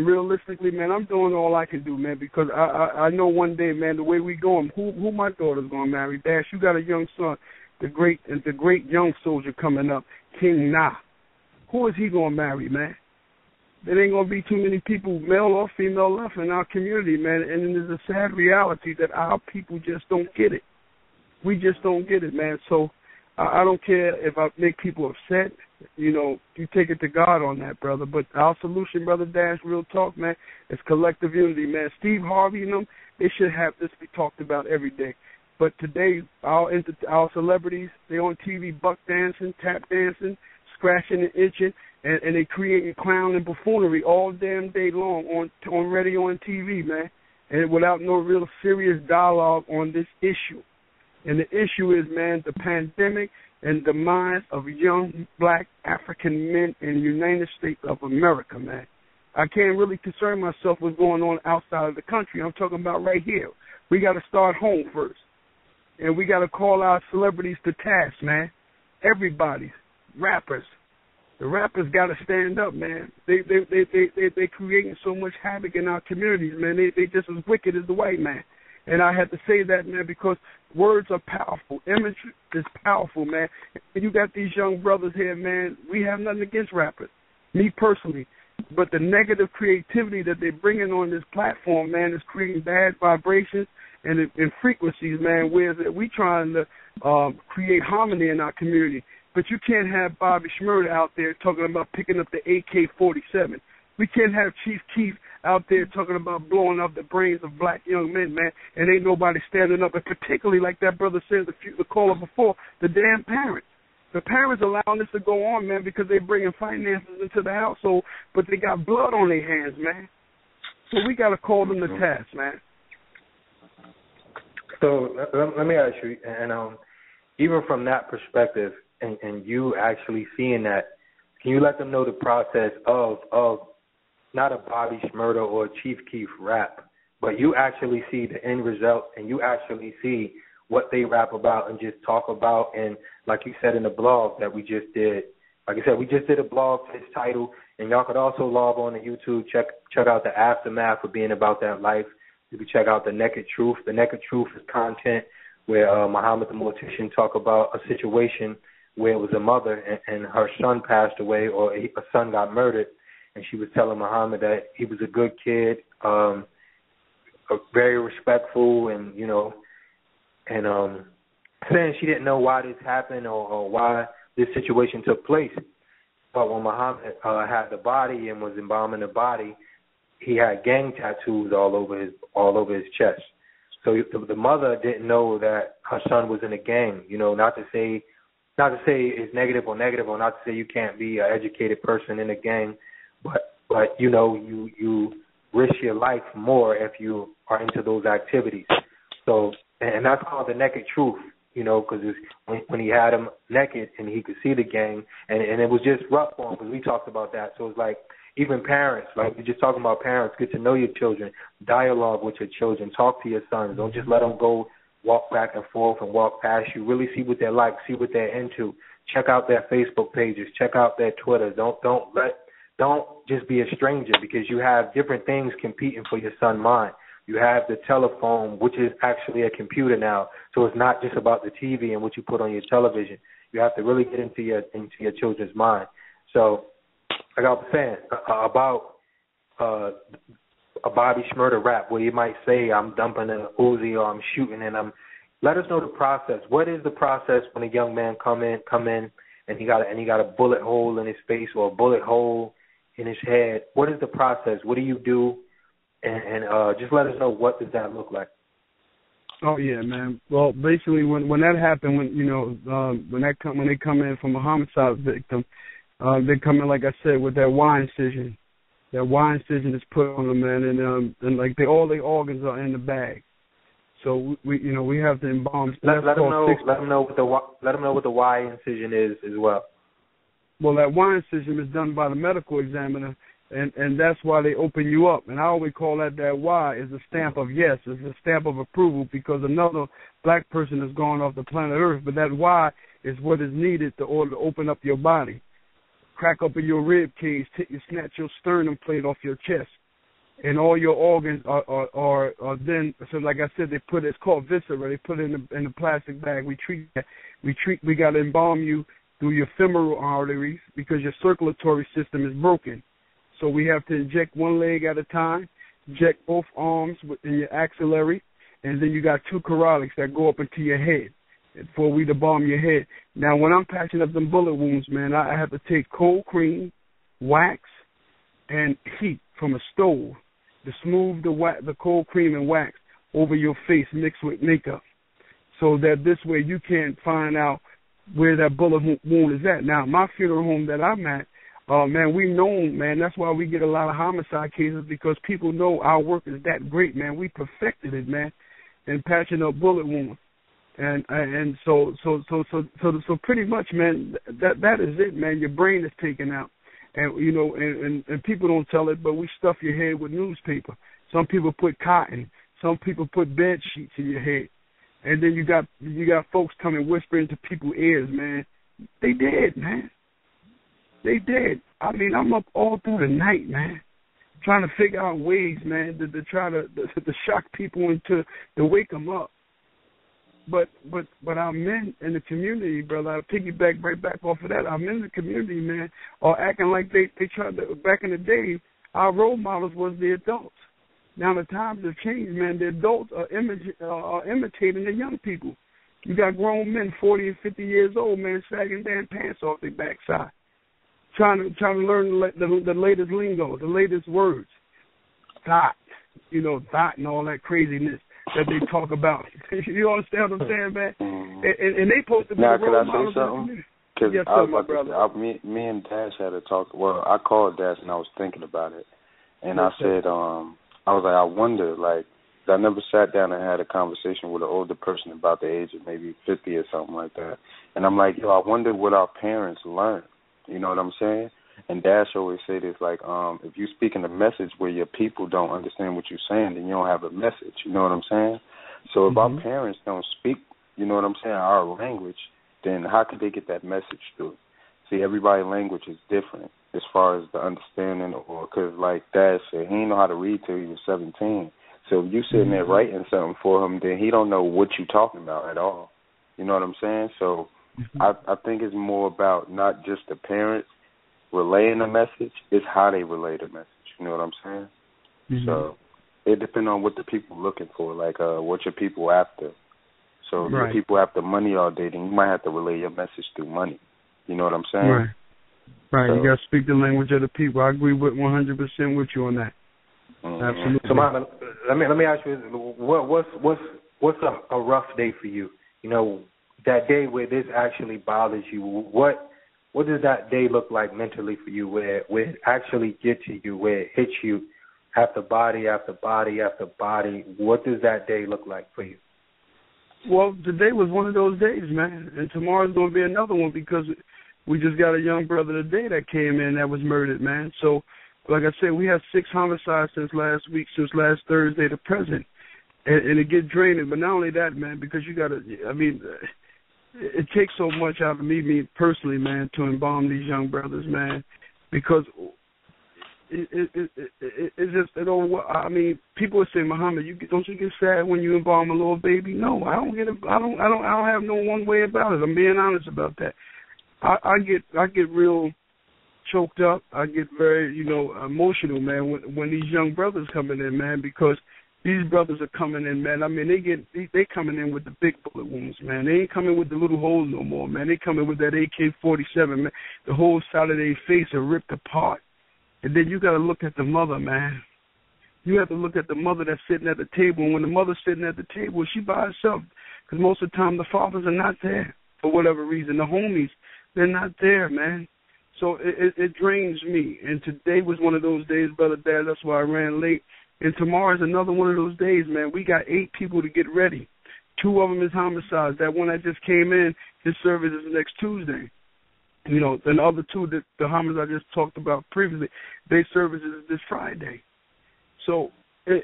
realistically, man, I'm doing all I can do, man, because I know one day, man, the way we going, who my daughter's going to marry. Dash, you got a young son, the great young soldier coming up, King Na. Who is he going to marry, man? There ain't going to be too many people, male or female, left in our community, man. And there's a sad reality that our people just don't get it. We just don't get it, man. So I don't care if I make people upset. You know, you take it to God on that, brother. But our solution, Brother Dash, real talk, man, is collective unity, man. Steve Harvey and them, they should have this be talked about every day. But today, our celebrities, they on TV buck dancing, tap dancing, scratching and itching, and they creating clown and buffoonery all damn day long on radio and TV, man, and without no real serious dialogue on this issue. And the issue is, man, the pandemic and the minds of young black African men in the United States of America, man. I can't really concern myself with what's going on outside of the country. I'm talking about right here. We got to start home first. And we got to call our celebrities to task, man. Everybody, rappers. The rappers got to stand up, man. They creating so much havoc in our communities, man. They just as wicked as the white man. And I had to say that, man, because words are powerful. Image is powerful, man. And you got these young brothers here, man. We have nothing against rappers, me personally. But the negative creativity that they're bringing on this platform, man, is creating bad vibrations and frequencies, man, where we trying to create harmony in our community. But you can't have Bobby Shmurda out there talking about picking up the AK-47. We can't have Chief Keef out there talking about blowing up the brains of black young men, man, and ain't nobody standing up. And particularly, like that brother said, the caller before, the damn parents. The parents allowing this to go on, man, because they're bringing finances into the household, but they got blood on their hands, man. So we got to call them to task, man. So let me ask you, and even from that perspective, and you actually seeing that, can you let them know the process of not a Bobby Shmurda or a Chief Keef rap, but you actually see the end result and you actually see what they rap about and just talk about, and like you said in the blog that we just did, like I said, we just did a blog for this title, and y'all could also log on to YouTube, check out the aftermath of being about that life. You can check out The Naked Truth. The Naked Truth is content where Muhammad the Mortician talk about a situation where it was a mother and her son passed away, or a son got murdered, and she was telling Muhammad that he was a good kid, very respectful, and saying she didn't know why this happened or why this situation took place. But when Muhammad had the body and was embalming the body, he had gang tattoos all over his chest. So the mother didn't know that her son was in a gang. You know, not to say it's negative, or not to say you can't be an educated person in a gang, but you know, you risk your life more if you are into those activities. So, and that's called the naked truth. You know, because when he had him naked and he could see the gang, and it was just rough for him, because we talked about that. So it's like, even parents, like we're just talking about parents, get to know your children, dialogue with your children, talk to your sons. Don't just let them go walk back and forth and walk past you. Really see what they're like, see what they're into. Check out their Facebook pages, check out their Twitter. Don't just be a stranger, because you have different things competing for your son's mind. You have the telephone, which is actually a computer now, so it's not just about the TV and what you put on your television. You have to really get into your children's mind. So, like I was saying about a Bobby Shmurda rap, where you might say, I'm dumping an Uzi or I'm shooting, and let us know the process. What is the process when a young man come in and he got a bullet hole in his face or a bullet hole in his head? What is the process? What do you do? And just let us know, what does that look like? Oh yeah, man. Well, basically, when that happened, when they come in from a homicide victim, they come in, like I said, with that Y incision. That Y incision is put on them, man, and like all the organs are in the bag. So we have to embalm. Let them know what the Y incision is as well. Well, that Y incision is done by the medical examiner. And that's why they open you up. And I always call that Y is a stamp of yes. It's a stamp of approval, because another black person has gone off the planet Earth. But that Y is what is needed to open up your body. Crack open your rib cage, snatch your sternum plate off your chest. And all your organs are then, so like I said, it's called viscera. They put it in a plastic bag. We got to embalm you through your femoral arteries, because your circulatory system is broken. So we have to inject one leg at a time, inject both arms in your axillary, and then you got 2 carotid that go up into your head before we embalm your head. Now, when I'm patching up them bullet wounds, man, I have to take cold cream, wax, and heat from a stove to smooth the cold cream and wax over your face mixed with makeup, so that this way you can find out where that bullet wound is at. Now, my funeral home that I'm at, man, we know, man, that's why we get a lot of homicide cases, because people know our work is that great, man. We perfected it, man, in patching up bullet wounds. And so pretty much, man, that is it, man. Your brain is taken out. And, and people don't tell it, but we stuff your head with newspaper. Some people put cotton. Some people put bed sheets in your head. And then you got folks coming whispering to people's ears, man. They dead, man. They dead. I mean, I'm up all through the night, man, trying to figure out ways, man, to try to shock people into to wake them up. But our men in the community, brother, I'll piggyback right back off of that. Our men in the community, man, are acting like they tried to. Back in the day, our role models was the adults. Now the times have changed, man. The adults are imitating the young people. You got grown men, 40 and 50 years old, man, sagging their pants off their backside, trying to learn the latest lingo, the latest words, thought and all that craziness that they talk about. You understand what I'm saying, man? And they supposed to be the role models. Now, can I say something? Because yes, I was about to say, me and Dash had a talk. Well, I called Dash and I was thinking about it, and I said, I was like, I wonder, like, I never sat down and had a conversation with an older person about the age of maybe 50 or something like that. And I'm like, I wonder what our parents learned. You know what I'm saying? And Dash always say this, like, if you speaking a message where your people don't understand what you're saying, then you don't have a message. You know what I'm saying? So if our parents don't speak, you know what I'm saying, our language, then how could they get that message through? See, everybody's language is different as far as the understanding, or because, like Dash said, he didn't know how to read till he was 17. So if you sitting there writing something for him, then he don't know what you're talking about at all. You know what I'm saying? So I think it's more about not just the parents relaying the message, it's how they relay the message. You know what I'm saying? So it depends on what the people looking for, like what your people after. So if your people after money all day, then you might have to relay your message through money. You know what I'm saying? Right, so, you got to speak the language of the people. I agree with 100% with you on that. Absolutely. So, Mama, let me ask you, what's a rough day for you? You know, that day where this actually bothers you. What does that day look like mentally for you? Where it actually gets to you, where it hits you, after body after body after body. What does that day look like for you? Well, today was one of those days, man, and tomorrow's going to be another one because we just got a young brother today that came in that was murdered, man. So, like I said, we had 6 homicides since last week, since last Thursday to present, and it get draining. But not only that, man, because you got to, I mean, it takes so much out of me personally, man, to embalm these young brothers, man, because it's just, I mean, people would say, Muhammad, don't you get sad when you embalm a little baby? No, I don't have no one way about it. I'm being honest about that. I get real choked up. I get very, emotional, man, when these young brothers coming in, man, because these brothers are coming in, man. I mean, they coming in with the big bullet wounds, man. They ain't coming with the little holes no more, man. They coming with that AK-47, man. The whole side of their face are ripped apart. And then you got to look at the mother, man. You have to look at the mother that's sitting at the table. And when the mother's sitting at the table, she by herself. Because most of the time the fathers are not there for whatever reason. The homies, they're not there, man. So it drains me. And today was one of those days, Brother Dad. That's why I ran late. And tomorrow is another one of those days, man. We got 8 people to get ready. 2 of them is homicides. That one that just came in, his service is next Tuesday. And the other 2, the homicides I just talked about previously, their service is this Friday. So, so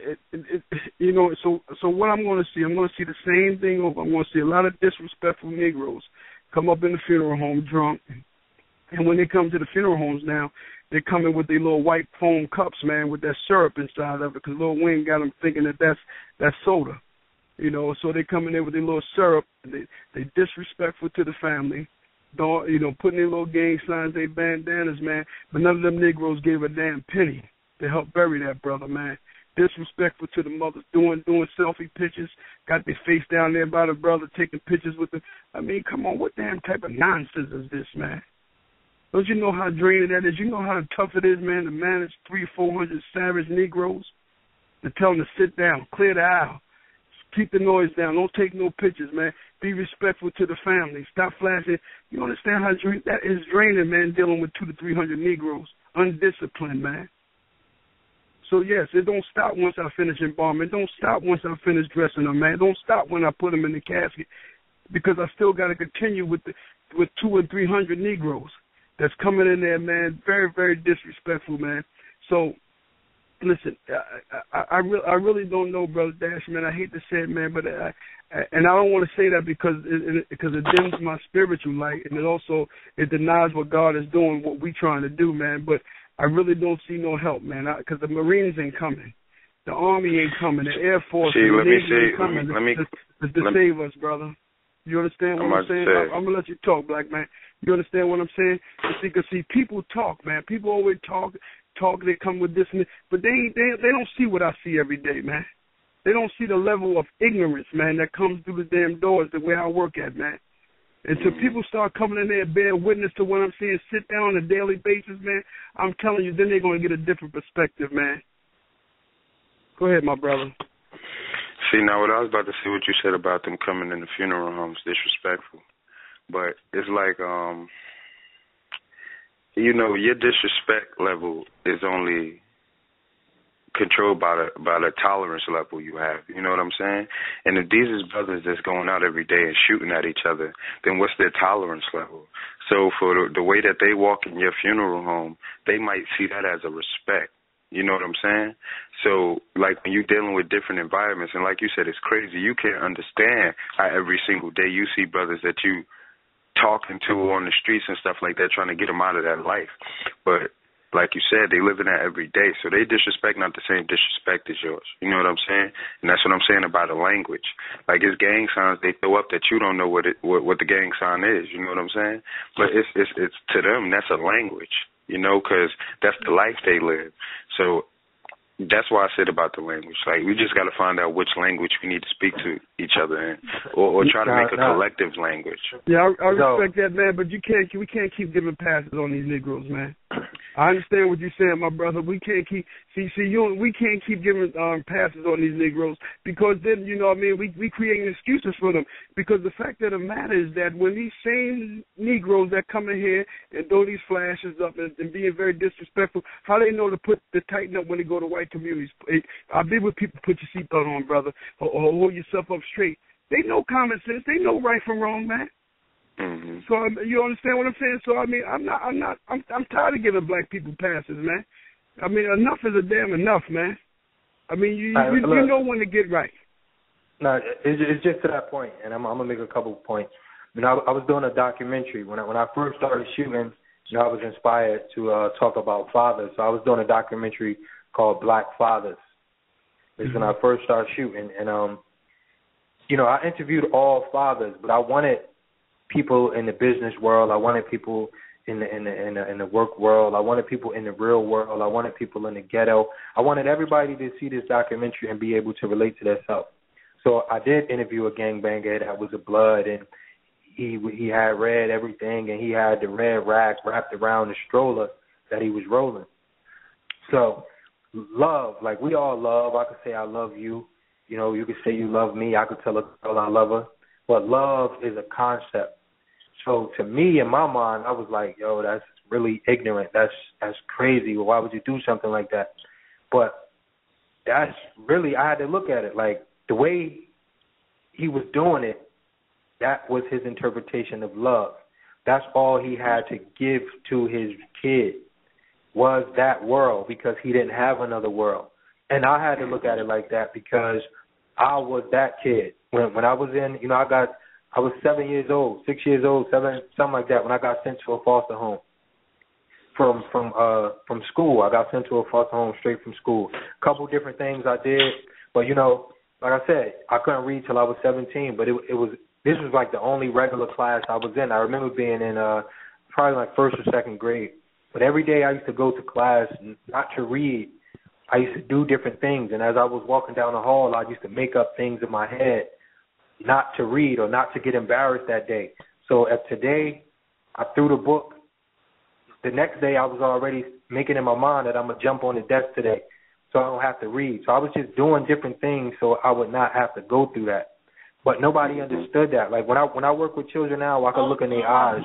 what I'm going to see the same thing over. I'm going to see a lot of disrespectful Negroes come up in the funeral home drunk. And when they come to the funeral homes now, they're coming with their little white foam cups, man, with that syrup inside of it, because Lil Wayne got them thinking that's soda. So they coming in with their little syrup. They disrespectful to the family. Putting their little gang signs, their bandanas, man. But none of them Negroes gave a damn penny to help bury that brother, man. Disrespectful to the mothers, doing selfie pictures, got their face down there by the brother, taking pictures with them. I mean, come on, what damn type of nonsense is this, man? Don't you know how draining that is? You know how tough it is, man, to manage 300-400 savage Negroes? To tell them to sit down, clear the aisle, keep the noise down, don't take no pictures, man. Be respectful to the family. Stop flashing. You understand how that is draining, man, dealing with 200 to 300 Negroes. Undisciplined, man. So, yes, it don't stop once I finish embalming. It don't stop once I finish dressing them, man. It don't stop when I put them in the casket because I still got to continue with 200 and 300 Negroes that's coming in there, man. Very, very disrespectful, man. So, listen, I really don't know, Brother Dash, man. I hate to say it, man, but and I don't want to say that because it dims my spiritual light, and it denies what God is doing, what we trying to do, man. But I really don't see no help, man, because the Marines ain't coming, the Army ain't coming, the Air Force, the Navy ain't coming to save us, brother. You understand what I'm saying? I'm gonna let you talk, black man. You understand what I'm saying? Because people talk, man. People always talk. They come with this and that, but they don't see what I see every day, man. They don't see the level of ignorance, man, that comes through the damn doors the way I work at, man. Until people start coming in there and bear witness to what I'm saying, sit down on a daily basis, man, I'm telling you, then they're going to get a different perspective, man. Go ahead, my brother. See, now what I was about to say, what you said about them coming in the funeral homes, disrespectful. But it's like, your disrespect level is only controlled by the tolerance level you have. You know what I'm saying? And if these is brothers that's going out every day and shooting at each other, then what's their tolerance level? So for the way that they walk in your funeral home, they might see that as a respect. You know what I'm saying? So, like, when you're dealing with different environments, and like you said, it's crazy. You can't understand how every single day you see brothers that you talking to on the streets and stuff like that, trying to get them out of that life. But like you said, they live in that every day. So they disrespect not the same disrespect as yours. You know what I'm saying? And that's what I'm saying about the language. Like, it's gang signs they throw up that you don't know what the gang sign is. You know what I'm saying? But it's to them, that's a language, because that's the life they live. So that's why I said about the language. Like, we just got to find out which language we need to speak to each other in, or try to make a collective language. Yeah, I respect that, man, but we can't keep giving passes on these Negroes, man. I understand what you're saying, my brother. We can't keep we can't keep giving passes on these Negroes, because then, you know what I mean, we creating excuses for them. Because the fact of the matter is that when these same Negroes that come in here and throw these flashes up and being very disrespectful, how they know to tighten up when they go to white communities? I've been with people, put your seatbelt on, brother, or hold yourself up straight. They know common sense. They know right from wrong, man. Mm-hmm. So you understand what I'm saying? So I mean, I'm tired of giving black people passes, man. I mean, enough is a damn enough, man. I mean, you know when to get right. No, it's just to that point, and I'm gonna make a couple of points. I was doing a documentary when I first started shooting. You know, I was inspired to talk about fathers, so I was doing a documentary called Black Fathers. It's when I first started shooting, and you know, I interviewed all fathers, but I wanted people in the business world. I wanted people in the work world. I wanted people in the real world. I wanted people in the ghetto. I wanted everybody to see this documentary and be able to relate to themselves. So I did interview a gangbanger that was a blood, and he had red everything, and he had the red rag wrapped around the stroller that he was rolling. So love, like we all love. I could say I love you. You know, you could say you love me. I could tell a girl I love her. But love is a concept. So to me, in my mind, I was like, yo, that's really ignorant. That's crazy. Well, why would you do something like that? But that's really, I had to look at it. Like, the way he was doing it, that was his interpretation of love. That's all he had to give to his kid was that world, because he didn't have another world. And I had to look at it like that because I was that kid. When I was in, you know, I was 7 years old, 6 years old, something like that, when I got sent to a foster home from school. I got sent to a foster home straight from school. A couple different things I did, but, you know, like I said, I couldn't read till I was 17, but this was like the only regular class I was in. I remember being in probably like first or second grade. But every day I used to go to class not to read. I used to do different things, and as I was walking down the hall, I used to make up things in my head not to read or not to get embarrassed that day. So if today I threw the book, the next day I was already making in my mind that I'm going to jump on the desk today so I don't have to read. So I was just doing different things so I would not have to go through that. But nobody understood that. Like when I work with children now, I can look in their eyes.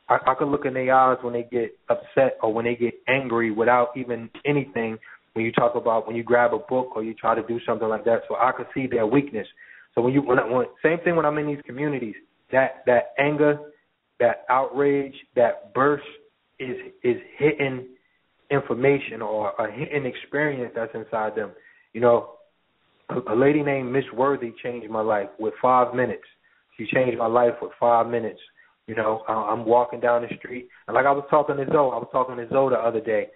I can look in their eyes when they get upset or when they get angry without even anything. When you talk about when you grab a book or you try to do something like that, so I can see their weakness. So when same thing when I'm in these communities, that anger, that outrage, that burst is hitting information or a hidden experience that's inside them. You know, a lady named Miss Worthy changed my life with 5 minutes. She changed my life with 5 minutes. You know, I'm walking down the street, and like I was talking to Zoe the other day,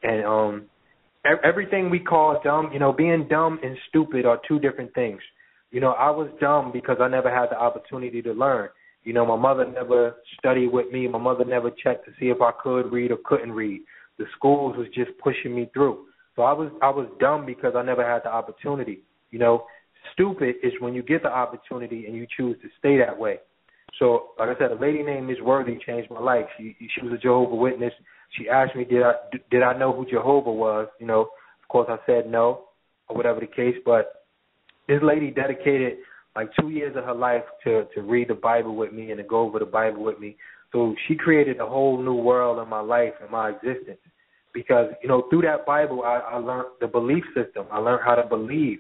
and everything we call dumb, you know, being dumb and stupid are two different things. You know, I was dumb because I never had the opportunity to learn. You know, my mother never studied with me. My mother never checked to see if I could read or couldn't read. The schools was just pushing me through. So I was dumb because I never had the opportunity. You know, stupid is when you get the opportunity and you choose to stay that way. So, like I said, a lady named Miss Worthy changed my life. She was a Jehovah's Witness. She asked me, did I know who Jehovah was? You know, of course I said no, or whatever the case. But this lady dedicated like 2 years of her life to read the Bible with me and to go over the Bible with me. So she created a whole new world in my life and my existence. Because, you know, through that Bible, I learned the belief system. I learned how to believe,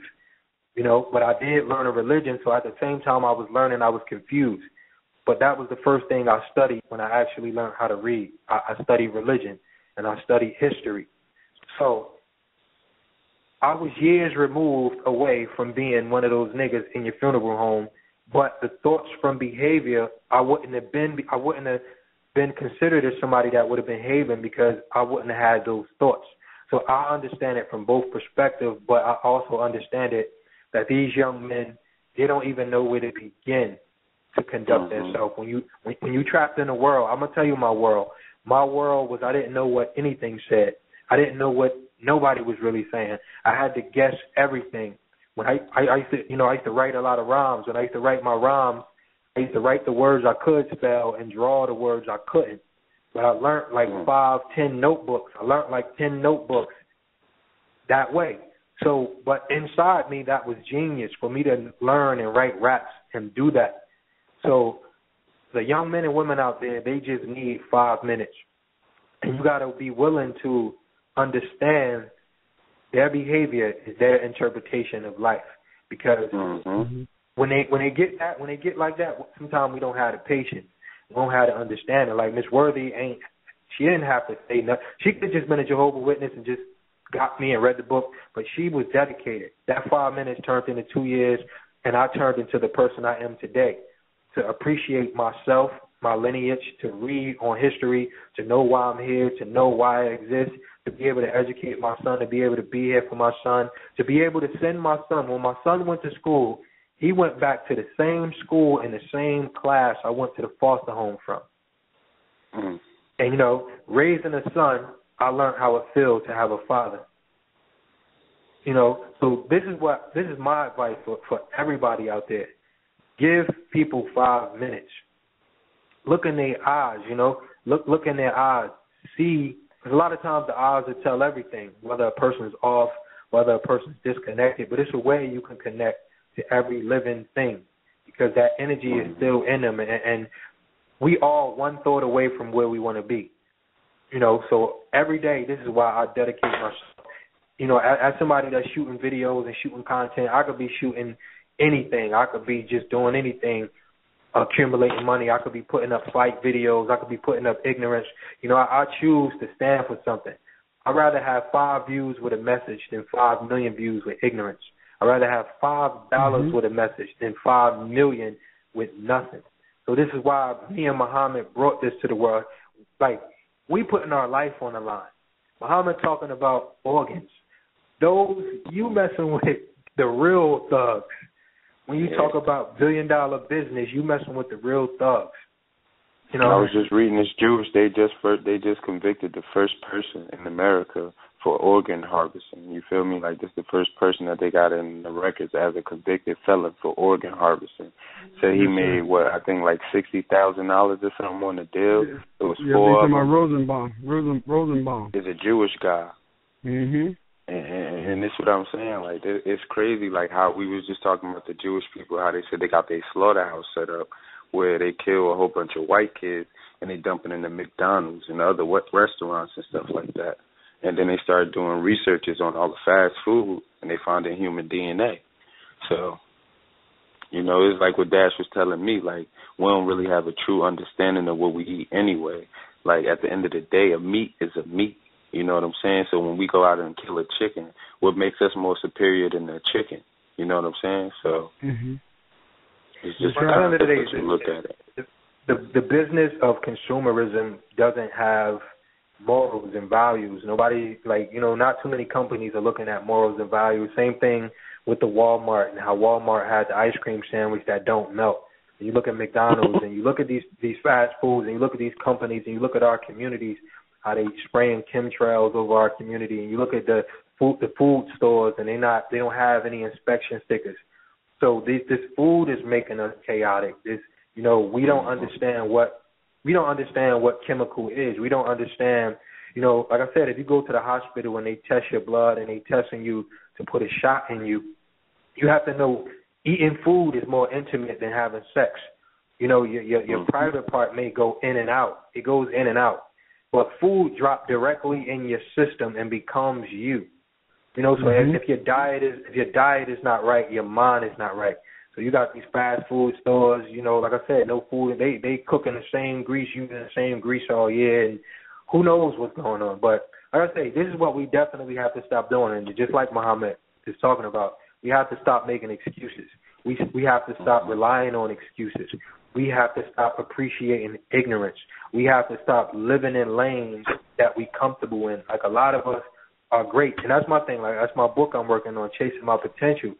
you know, but I did learn a religion. So at the same time I was learning, I was confused. But that was the first thing I studied when I actually learned how to read. I studied religion and I studied history. So I was years removed away from being one of those niggas in your funeral home. But the thoughts from behavior, I wouldn't have been considered as somebody that would have been behaving because I wouldn't have had those thoughts. So I understand it from both perspectives, but I also understand it that these young men, they don't even know where to begin to conduct themselves. When you trapped in a world, I'm gonna tell you my world. My world was I didn't know what anything said. I didn't know what nobody was really saying. I had to guess everything. When I used to, I used to write a lot of rhymes. When I used to write my rhymes, I used to write the words I could spell and draw the words I couldn't. But I learned like 5, 10 notebooks. I learned like 10 notebooks that way. So, but inside me, that was genius for me to learn and write raps and do that. So the young men and women out there, they just need 5 minutes. And you got to be willing to understand their behavior is their interpretation of life. Because when they get like that, sometimes we don't have the patience. We don't have to understand it. Like Miss Worthy she didn't have to say nothing. She could have just been a Jehovah's Witness and just got me and read the book, but she was dedicated. That 5 minutes turned into 2 years, and I turned into the person I am today. To appreciate myself, my lineage, to read on history, to know why I'm here, to know why I exist, to be able to educate my son, to be able to be here for my son, to be able to send my son. When my son went to school, he went back to the same school and the same class I went to the foster home from. And, raising a son, I learned how it feels to have a father. So this is my advice for everybody out there. Give people 5 minutes. Look in their eyes, look in their eyes. See, because a lot of times the eyes will tell everything, whether a person's off, whether a person's disconnected, but it's a way you can connect to every living thing because that energy is still in them, and we all one thought away from where we want to be. So every day, this is why I dedicate myself. As somebody that's shooting videos and shooting content, I could be shooting anything. I could be just doing anything, accumulating money. I could be putting up fight videos. I could be putting up ignorance. I choose to stand for something. I'd rather have 5 views with a message than 5 million views with ignorance. I'd rather have $5 with a message than 5 million with nothing. So this is why me and Muhammad brought this to the world. Like, we putting our life on the line. Muhammad talking about organs. You messing with the real thugs. When you talk about billion-dollar business, you messing with the real thugs. I was just reading this Jewish. They just convicted the first person in America for organ harvesting. You feel me? Like, this is the first person that they got in the records as a convicted felon for organ harvesting. So he made I think like $60,000 or something on the deal. It was 4 of them. Rosenbaum is a Jewish guy. And this is what I'm saying. Like, it's crazy. Like how we was just talking about the Jewish people, how they said they got their slaughterhouse set up where they kill a whole bunch of white kids and they dump it in the McDonald's and other restaurants and stuff like that. And then they started doing researches on all the fast food and they found in human DNA. So, it's like what Dash was telling me. Like, we don't really have a true understanding of what we eat anyway. Like, at the end of the day, a meat is a meat. You know what I'm saying? So when we go out and kill a chicken, what makes us more superior than the chicken? You know what I'm saying? So it's just at the end of the day, look at it. The business of consumerism doesn't have morals and values. Nobody, not too many companies are looking at morals and values. Same thing with the Walmart and how Walmart has the ice cream sandwich that don't melt. You look at McDonald's and you look at these fast foods and you look at these companies and you look at our communities, how they spraying chemtrails over our community, and you look at the food stores and they don't have any inspection stickers. So this food is making us chaotic. We don't understand what chemical is. We don't understand. Like I said, if you go to the hospital and they test your blood and they testing you to put a shot in you, you have to know eating food is more intimate than having sex. Your private part may go in and out. It goes in and out. But food drops directly in your system and becomes you. So if your diet is not right, your mind is not right. So you got these fast food stores, like I said, no food. They cook in the same grease, using the same grease all year, and who knows what's going on. But like I say, this is what we definitely have to stop doing. And just like Muhammad is talking about, we have to stop making excuses. We have to stop relying on excuses. We have to stop appreciating ignorance. We have to stop living in lanes that we comfortable in. Like, a lot of us are great, and that's my thing. Like, that's my book I'm working on, Chasing My Potential.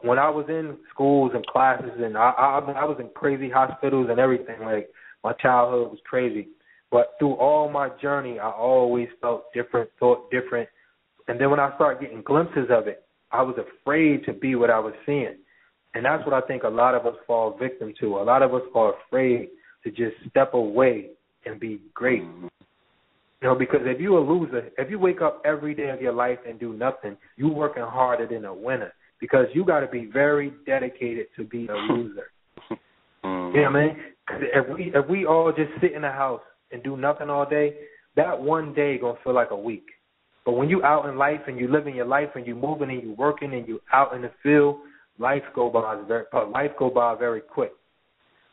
When I was in schools and classes, and I was in crazy hospitals and everything. Like, my childhood was crazy. But through all my journey, I always felt different, thought different, And then when I started getting glimpses of it, I was afraid to be what I was seeing. And that's what I think a lot of us fall victim to. A lot of us are afraid to just step away and be great. You know, because if you're a loser, if you wake up every day of your life and do nothing, you're working harder than a winner, because you got to be very dedicated to be a loser. You know what I mean? Because if we all just sit in the house and do nothing all day, that one day going to feel like a week. But when you out in life and you living your life and you moving and you working and you out in the field, life go by very quick.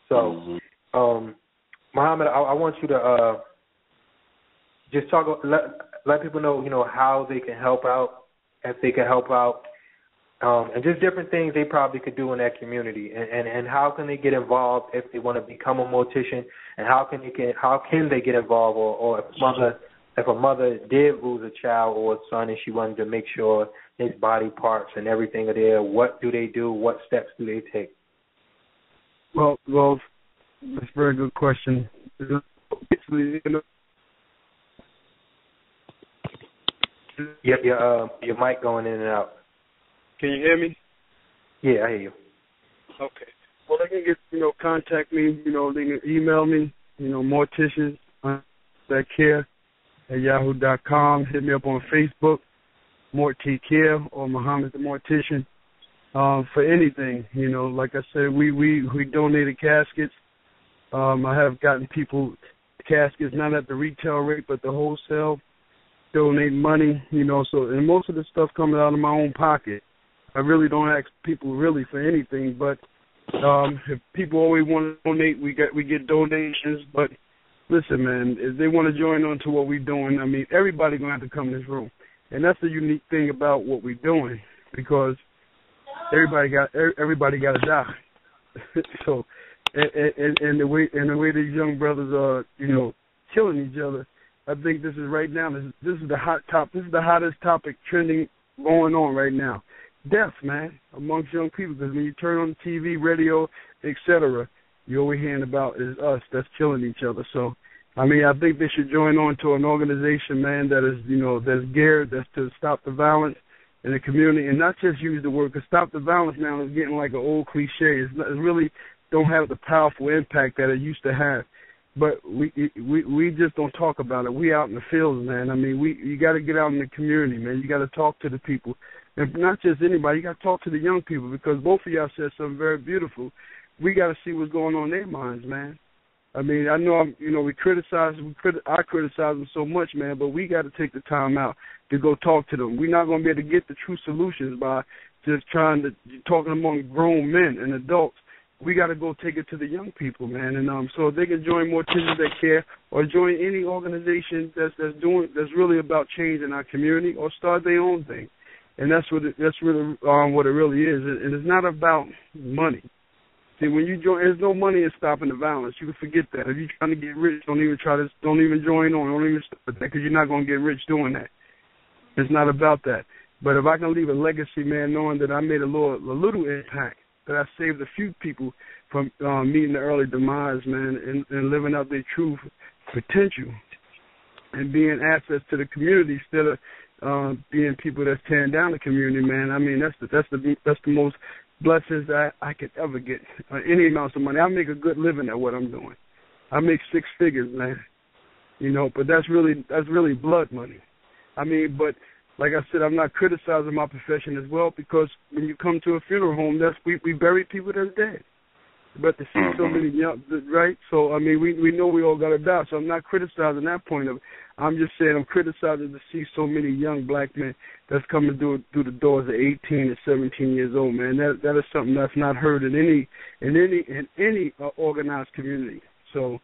So, Muhammad, I want you to just let people know, you know, how they can help out, if they can help out, and just different things they probably could do in that community, and how can they get involved if they want to become a mortician, and how can they get involved, or if a mother did lose a child or a son and she wanted to make sure his body parts and everything are there, what do they do? What steps do they take? Well, that's a very good question. Your mic going in and out. Can you hear me? Yeah, I hear you. Okay. Well, they can contact me. They can email me. Mortician that care at yahoo.com. Hit me up on Facebook, Mort T Care or Muhammad the Mortician. For anything, like I said, we donated caskets. I have gotten people caskets not at the retail rate but the wholesale. Donate money, so, and most of the stuff coming out of my own pocket. I really don't ask people really for anything, but if people always want to donate, we get donations. But listen, man, if they want to join on to what we're doing, I mean, everybody gonna have to come in this room, and that's the unique thing about what we're doing, because everybody got to die. So, and the way these young brothers are, killing each other. I think this is right now. This is the hot top. This is the hottest topic trending going on right now. Death, man, amongst young people. Because when you turn on the TV, radio, etc., you're always hearing about is us that's killing each other. So, I mean, I think they should join on to an organization, man, that is, that's geared, that's to stop the violence in the community, and not just use the word. Because stop the violence now is getting like an old cliche. It really don't have the powerful impact that it used to have. But we just don't talk about it. We out in the fields, man. I mean, you got to get out in the community, man. You got to talk to the people, and not just anybody. You got to talk to the young people, because both of y'all said something very beautiful. We got to see what's going on in their minds, man. I mean, I know I criticize them so much, man. But we got to take the time out to go talk to them. We're not going to be able to get the true solutions by just talking among grown men and adults. We got to go take it to the young people, man, and so if they can join Morticians That Care or join any organization that's really about changing our community, or start their own thing, and that's really what it really is, and it's not about money. See, when you join, there's no money in stopping the violence. You can forget that. If you're trying to get rich, don't even join on, don't even start that, because you're not going to get rich doing that. It's not about that. But if I can leave a legacy, man, knowing that I made a little impact, that I saved a few people from meeting the early demise, man, and living out their true potential and being assets to the community instead of being people that's tearing down the community, man. I mean, that's the most blessings that I could ever get. Any amounts of money, I make a good living at what I'm doing. I make 6 figures, man. But that's really blood money. I mean, but like I said, I'm not criticizing my profession as well, because when you come to a funeral home, we bury people that's dead. But to see so many young, right? So, I mean, we know we all got to die, so I'm not criticizing that point of it. I'm just saying I'm criticizing to see so many young black men that's coming through the doors at 18 and 17 years old, man. That is something that's not heard in any organized community. So,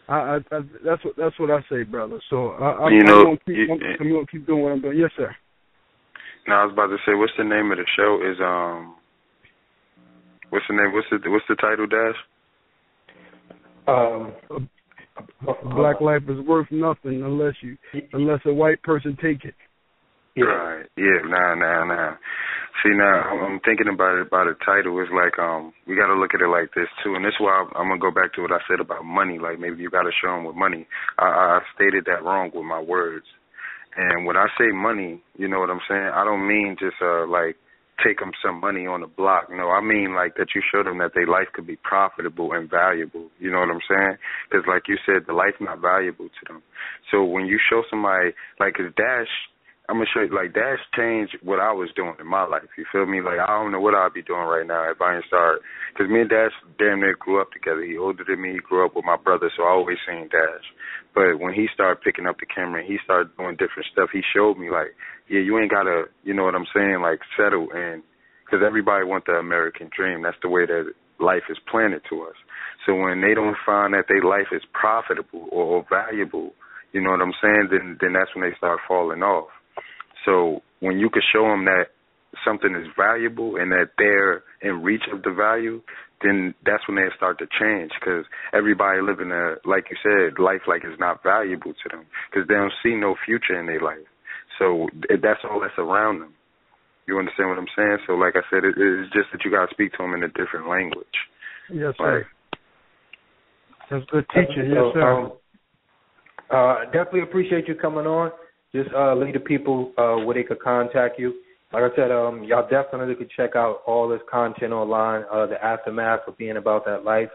that's what I say, brother. So I'm going to keep doing what I'm doing. Yes, sir. No, I was about to say, what's the name of the show? What's the name? What's the title, Dash? Black life is worth nothing unless a white person take it. Yeah. Right. Yeah. Nah. See, now I'm thinking about the title. It's like we got to look at it like this too, and this is why I'm gonna go back to what I said about money. Like, maybe you got to show them with money. I stated that wrong with my words. And when I say money, you know what I'm saying, I don't mean just like take them some money on the block. No, I mean like that you show them that their life could be profitable and valuable. You know what I'm saying? Because like you said, the life's not valuable to them. So when you show somebody, like, cause Dash, I'm going to show you, like, Dash changed what I was doing in my life. You feel me? Like, I don't know what I'd be doing right now if I didn't start. Because me and Dash damn near grew up together. He older than me. He grew up with my brother, so I always seen Dash. But when he started picking up the camera and he started doing different stuff, he showed me, like, yeah, you ain't got to, you know what I'm saying, like, settle in. Because everybody wants the American dream. That's the way that life is planted to us. So when they don't find that their life is profitable or valuable, you know what I'm saying, then that's when they start falling off. So when you can show them that something is valuable and that they're in reach of the value, then that's when they start to change, because everybody living a, like you said, life like it's not valuable to them because they don't see no future in their life. So that's all that's around them. You understand what I'm saying? So like I said, it's just that you got to speak to them in a different language. Yes, sir. Like, that's good teaching. Yes, sir. Definitely appreciate you coming on. Just lead the people where they could contact you. Like I said, y'all definitely could check out all this content online, the aftermath of being about that life.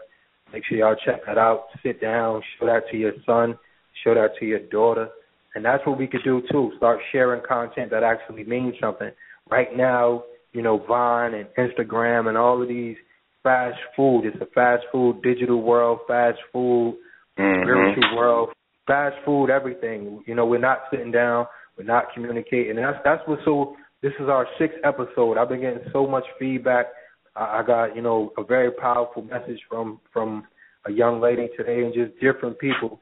Make sure y'all check that out. Sit down, show that to your son, show that to your daughter. And that's what we could do, too, start sharing content that actually means something. Right now, you know, Vine and Instagram and all of these fast food, it's a fast food digital world, fast food spiritual world, fast food everything. You know, we're not sitting down, we're not communicating. And that's what's so, this is our 6th episode. I've been getting so much feedback. I got, you know, a very powerful message from a young lady today and just different people.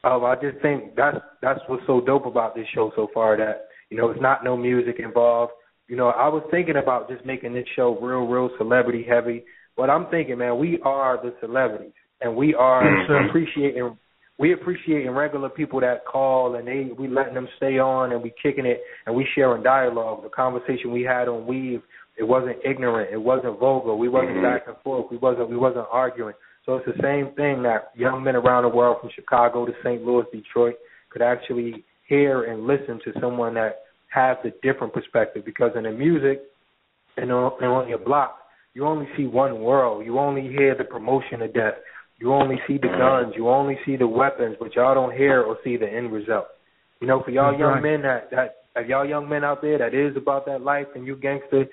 I just think that's what's so dope about this show so far, that, you know, it's not no music involved. You know, I was thinking about just making this show real celebrity heavy, but I'm thinking, man, we are the celebrities, and we are appreciating regular people that call, and we letting them stay on, and we kicking it, and we sharing dialogue. The conversation we had on Weave, it wasn't ignorant, it wasn't vulgar, we wasn't back and forth, we wasn't arguing. So it's the same thing that young men around the world, from Chicago to St. Louis, Detroit, could actually hear and listen to someone that has a different perspective. Because in the music and on your block, you only see one world. You only hear the promotion of death. You only see the guns. You only see the weapons, but y'all don't hear or see the end result. You know, for y'all young men y'all young men out there that is about that life, and you gangster,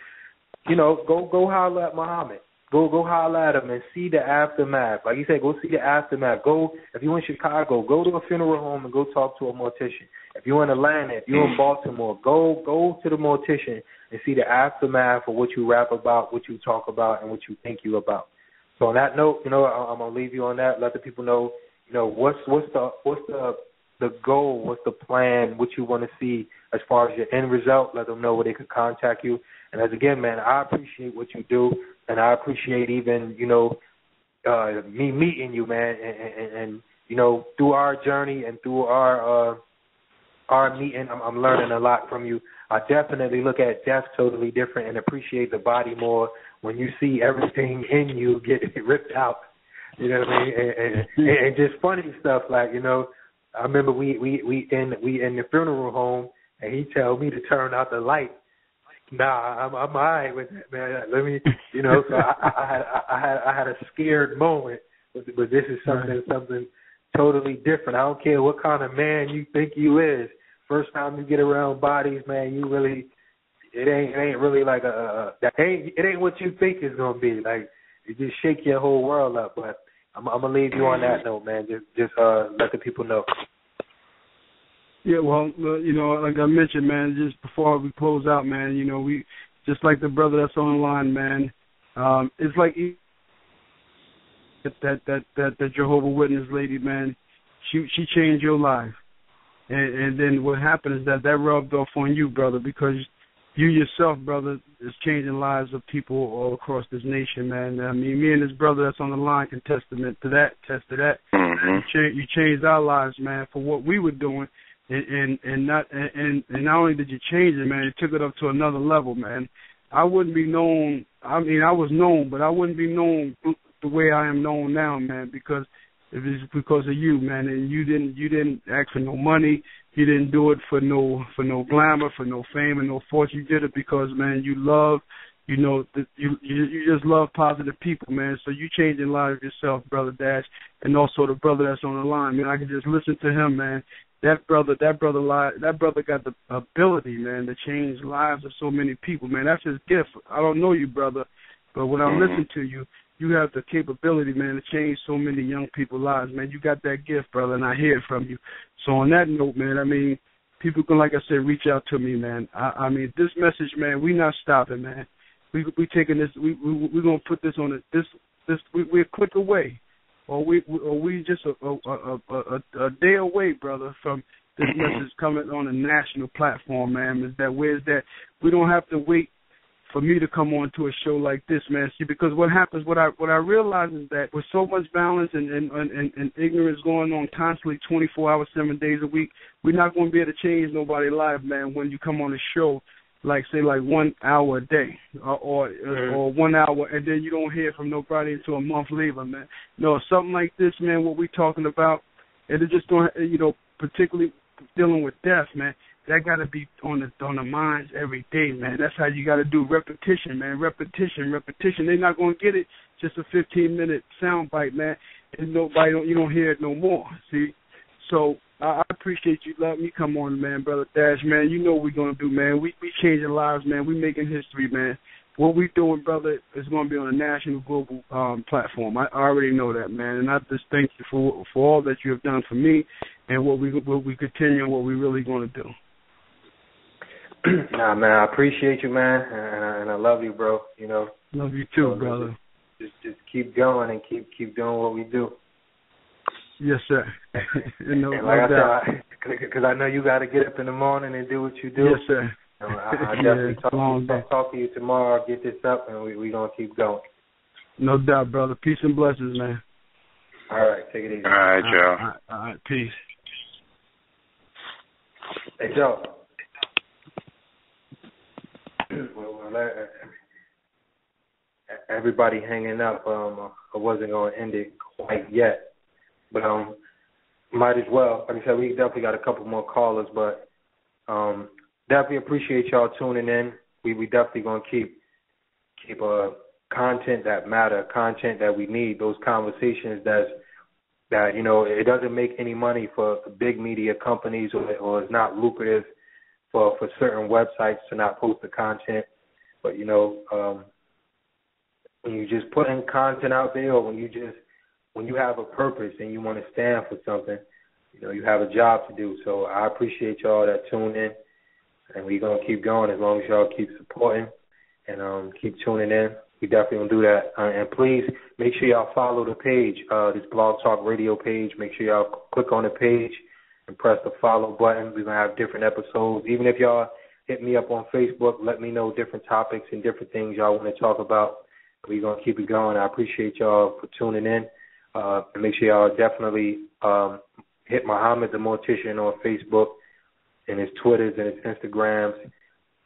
you know, go holler at Muhammad. Go holler at him and see the aftermath. Like you said, go see the aftermath. Go, if you're in Chicago, go to a funeral home and go talk to a mortician. If you're in Atlanta, if you're in Baltimore, go to the mortician and see the aftermath of what you rap about, what you talk about, and what you think you about. So on that note, you know, I'm gonna leave you on that. Let the people know, you know, what's the goal, what's the plan, what you want to see as far as your end result. Let them know where they can contact you. And as again, man, I appreciate what you do, and I appreciate even, you know, me meeting you, man, and you know, through our journey and through our meeting, I'm learning a lot from you. I definitely look at death totally different and appreciate the body more when you see everything in you get ripped out. You know what I mean? And just funny stuff like, you know, I remember we in the funeral home, and he tell me to turn out the light. Nah, I'm all right with that, man. Let me, you know. So I had a scared moment, but this is something totally different. I don't care what kind of man you think you is. First time you get around bodies, man, you really, it ain't really like it ain't what you think it's gonna be. Like, it just shake your whole world up. But I'm gonna leave you on that note, man. Just let the people know. Yeah, well, you know, like I mentioned, man, just before we close out, man, you know, we just like the brother that's on the line, man. It's like that Jehovah Witness lady, man. She changed your life, and then what happened is that rubbed off on you, brother, because you yourself, brother, is changing lives of people all across this nation, man. I mean, me and this brother that's on the line can testament to that. Mm-hmm. You changed our lives, man, for what we were doing. And not only did you change it, man, it took it up to another level, man. I wouldn't be known. I mean, I was known, but I wouldn't be known the way I am known now, man, because if it's because of you, man, and you didn't ask for no money, you didn't do it for no glamour, for no fame and no fortune. You did it because, man, you love, you just love positive people, man. So you changing lives yourself, Brother Dash, and also the brother that's on the line, man. I can just listen to him, man. That brother got the ability, man, to change lives of so many people, man. That's his gift. I don't know you, brother, but when I listen to you, you have the capability, man, to change so many young people's lives, man. You got that gift, brother, and I hear it from you. So on that note, man, I mean, people can, like I said, reach out to me, man. I mean, this message, man, we not stopping, man. We taking this. We gonna put this on it. We're a click away, or we just a day away, brother, from this message coming on a national platform, man. Where's that? We don't have to wait for me to come on to a show like this, man. See, because what happens, what I realize is that with so much violence and ignorance going on constantly 24 hours, 7 days a week, we're not going to be able to change nobody's life, man, when you come on a show, like, say, like 1 hour a day or 1 hour, and then you don't hear from nobody until a month later, man. No, something like this, man, what we're talking about, and it just don't, particularly dealing with death, man. That got to be on the minds every day, man. That's how you got to do repetition, man. Repetition. They're not going to get it just a 15-minute sound bite, man. And you don't hear it no more. See, so I appreciate you letting me come on, man, Brother Dash, man. You know what we're gonna do, man. We changing lives, man. We making history, man. What we doing, brother, is going to be on a national, global platform. I already know that, man. And I just thank you for all that you have done for me, and what we continue, and what we really going to do. Nah, man, I appreciate you, man, and I love you, bro. Love you too, brother. Just keep going and keep doing what we do. Yes, sir. And like I said, because I know you got to get up in the morning and do what you do. Yes, sir. I definitely talk to you tomorrow. Get this up, and we gonna keep going. No doubt, brother. Peace and blessings, man. All right, take it easy. All right, Joe. All right, peace. Hey, Joe. Everybody hanging up. I wasn't gonna end it quite yet, but might as well. Like I said, we definitely got a couple more callers, but definitely appreciate y'all tuning in. We definitely gonna keep content that matter, content that we need. Those conversations that it doesn't make any money for big media companies, or it's not lucrative for certain websites to not post the content. But when you just put in content out there, or when you have a purpose and you want to stand for something, you have a job to do. So I appreciate y'all that tune in, and we're going to keep going as long as y'all keep supporting and keep tuning in. We definitely going to do that. And please make sure y'all follow the page, this Blog Talk Radio page. Make sure y'all click on the page and press the follow button. We're going to have different episodes. Even if y'all hit me up on Facebook, let me know different topics and different things y'all want to talk about. We're going to keep it going. I appreciate y'all for tuning in. And make sure y'all definitely hit Muhammad the Mortician on Facebook and his Twitters and his Instagrams.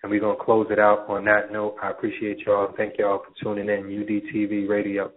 And we're going to close it out on that note. I appreciate y'all. Thank y'all for tuning in. UDTV Radio.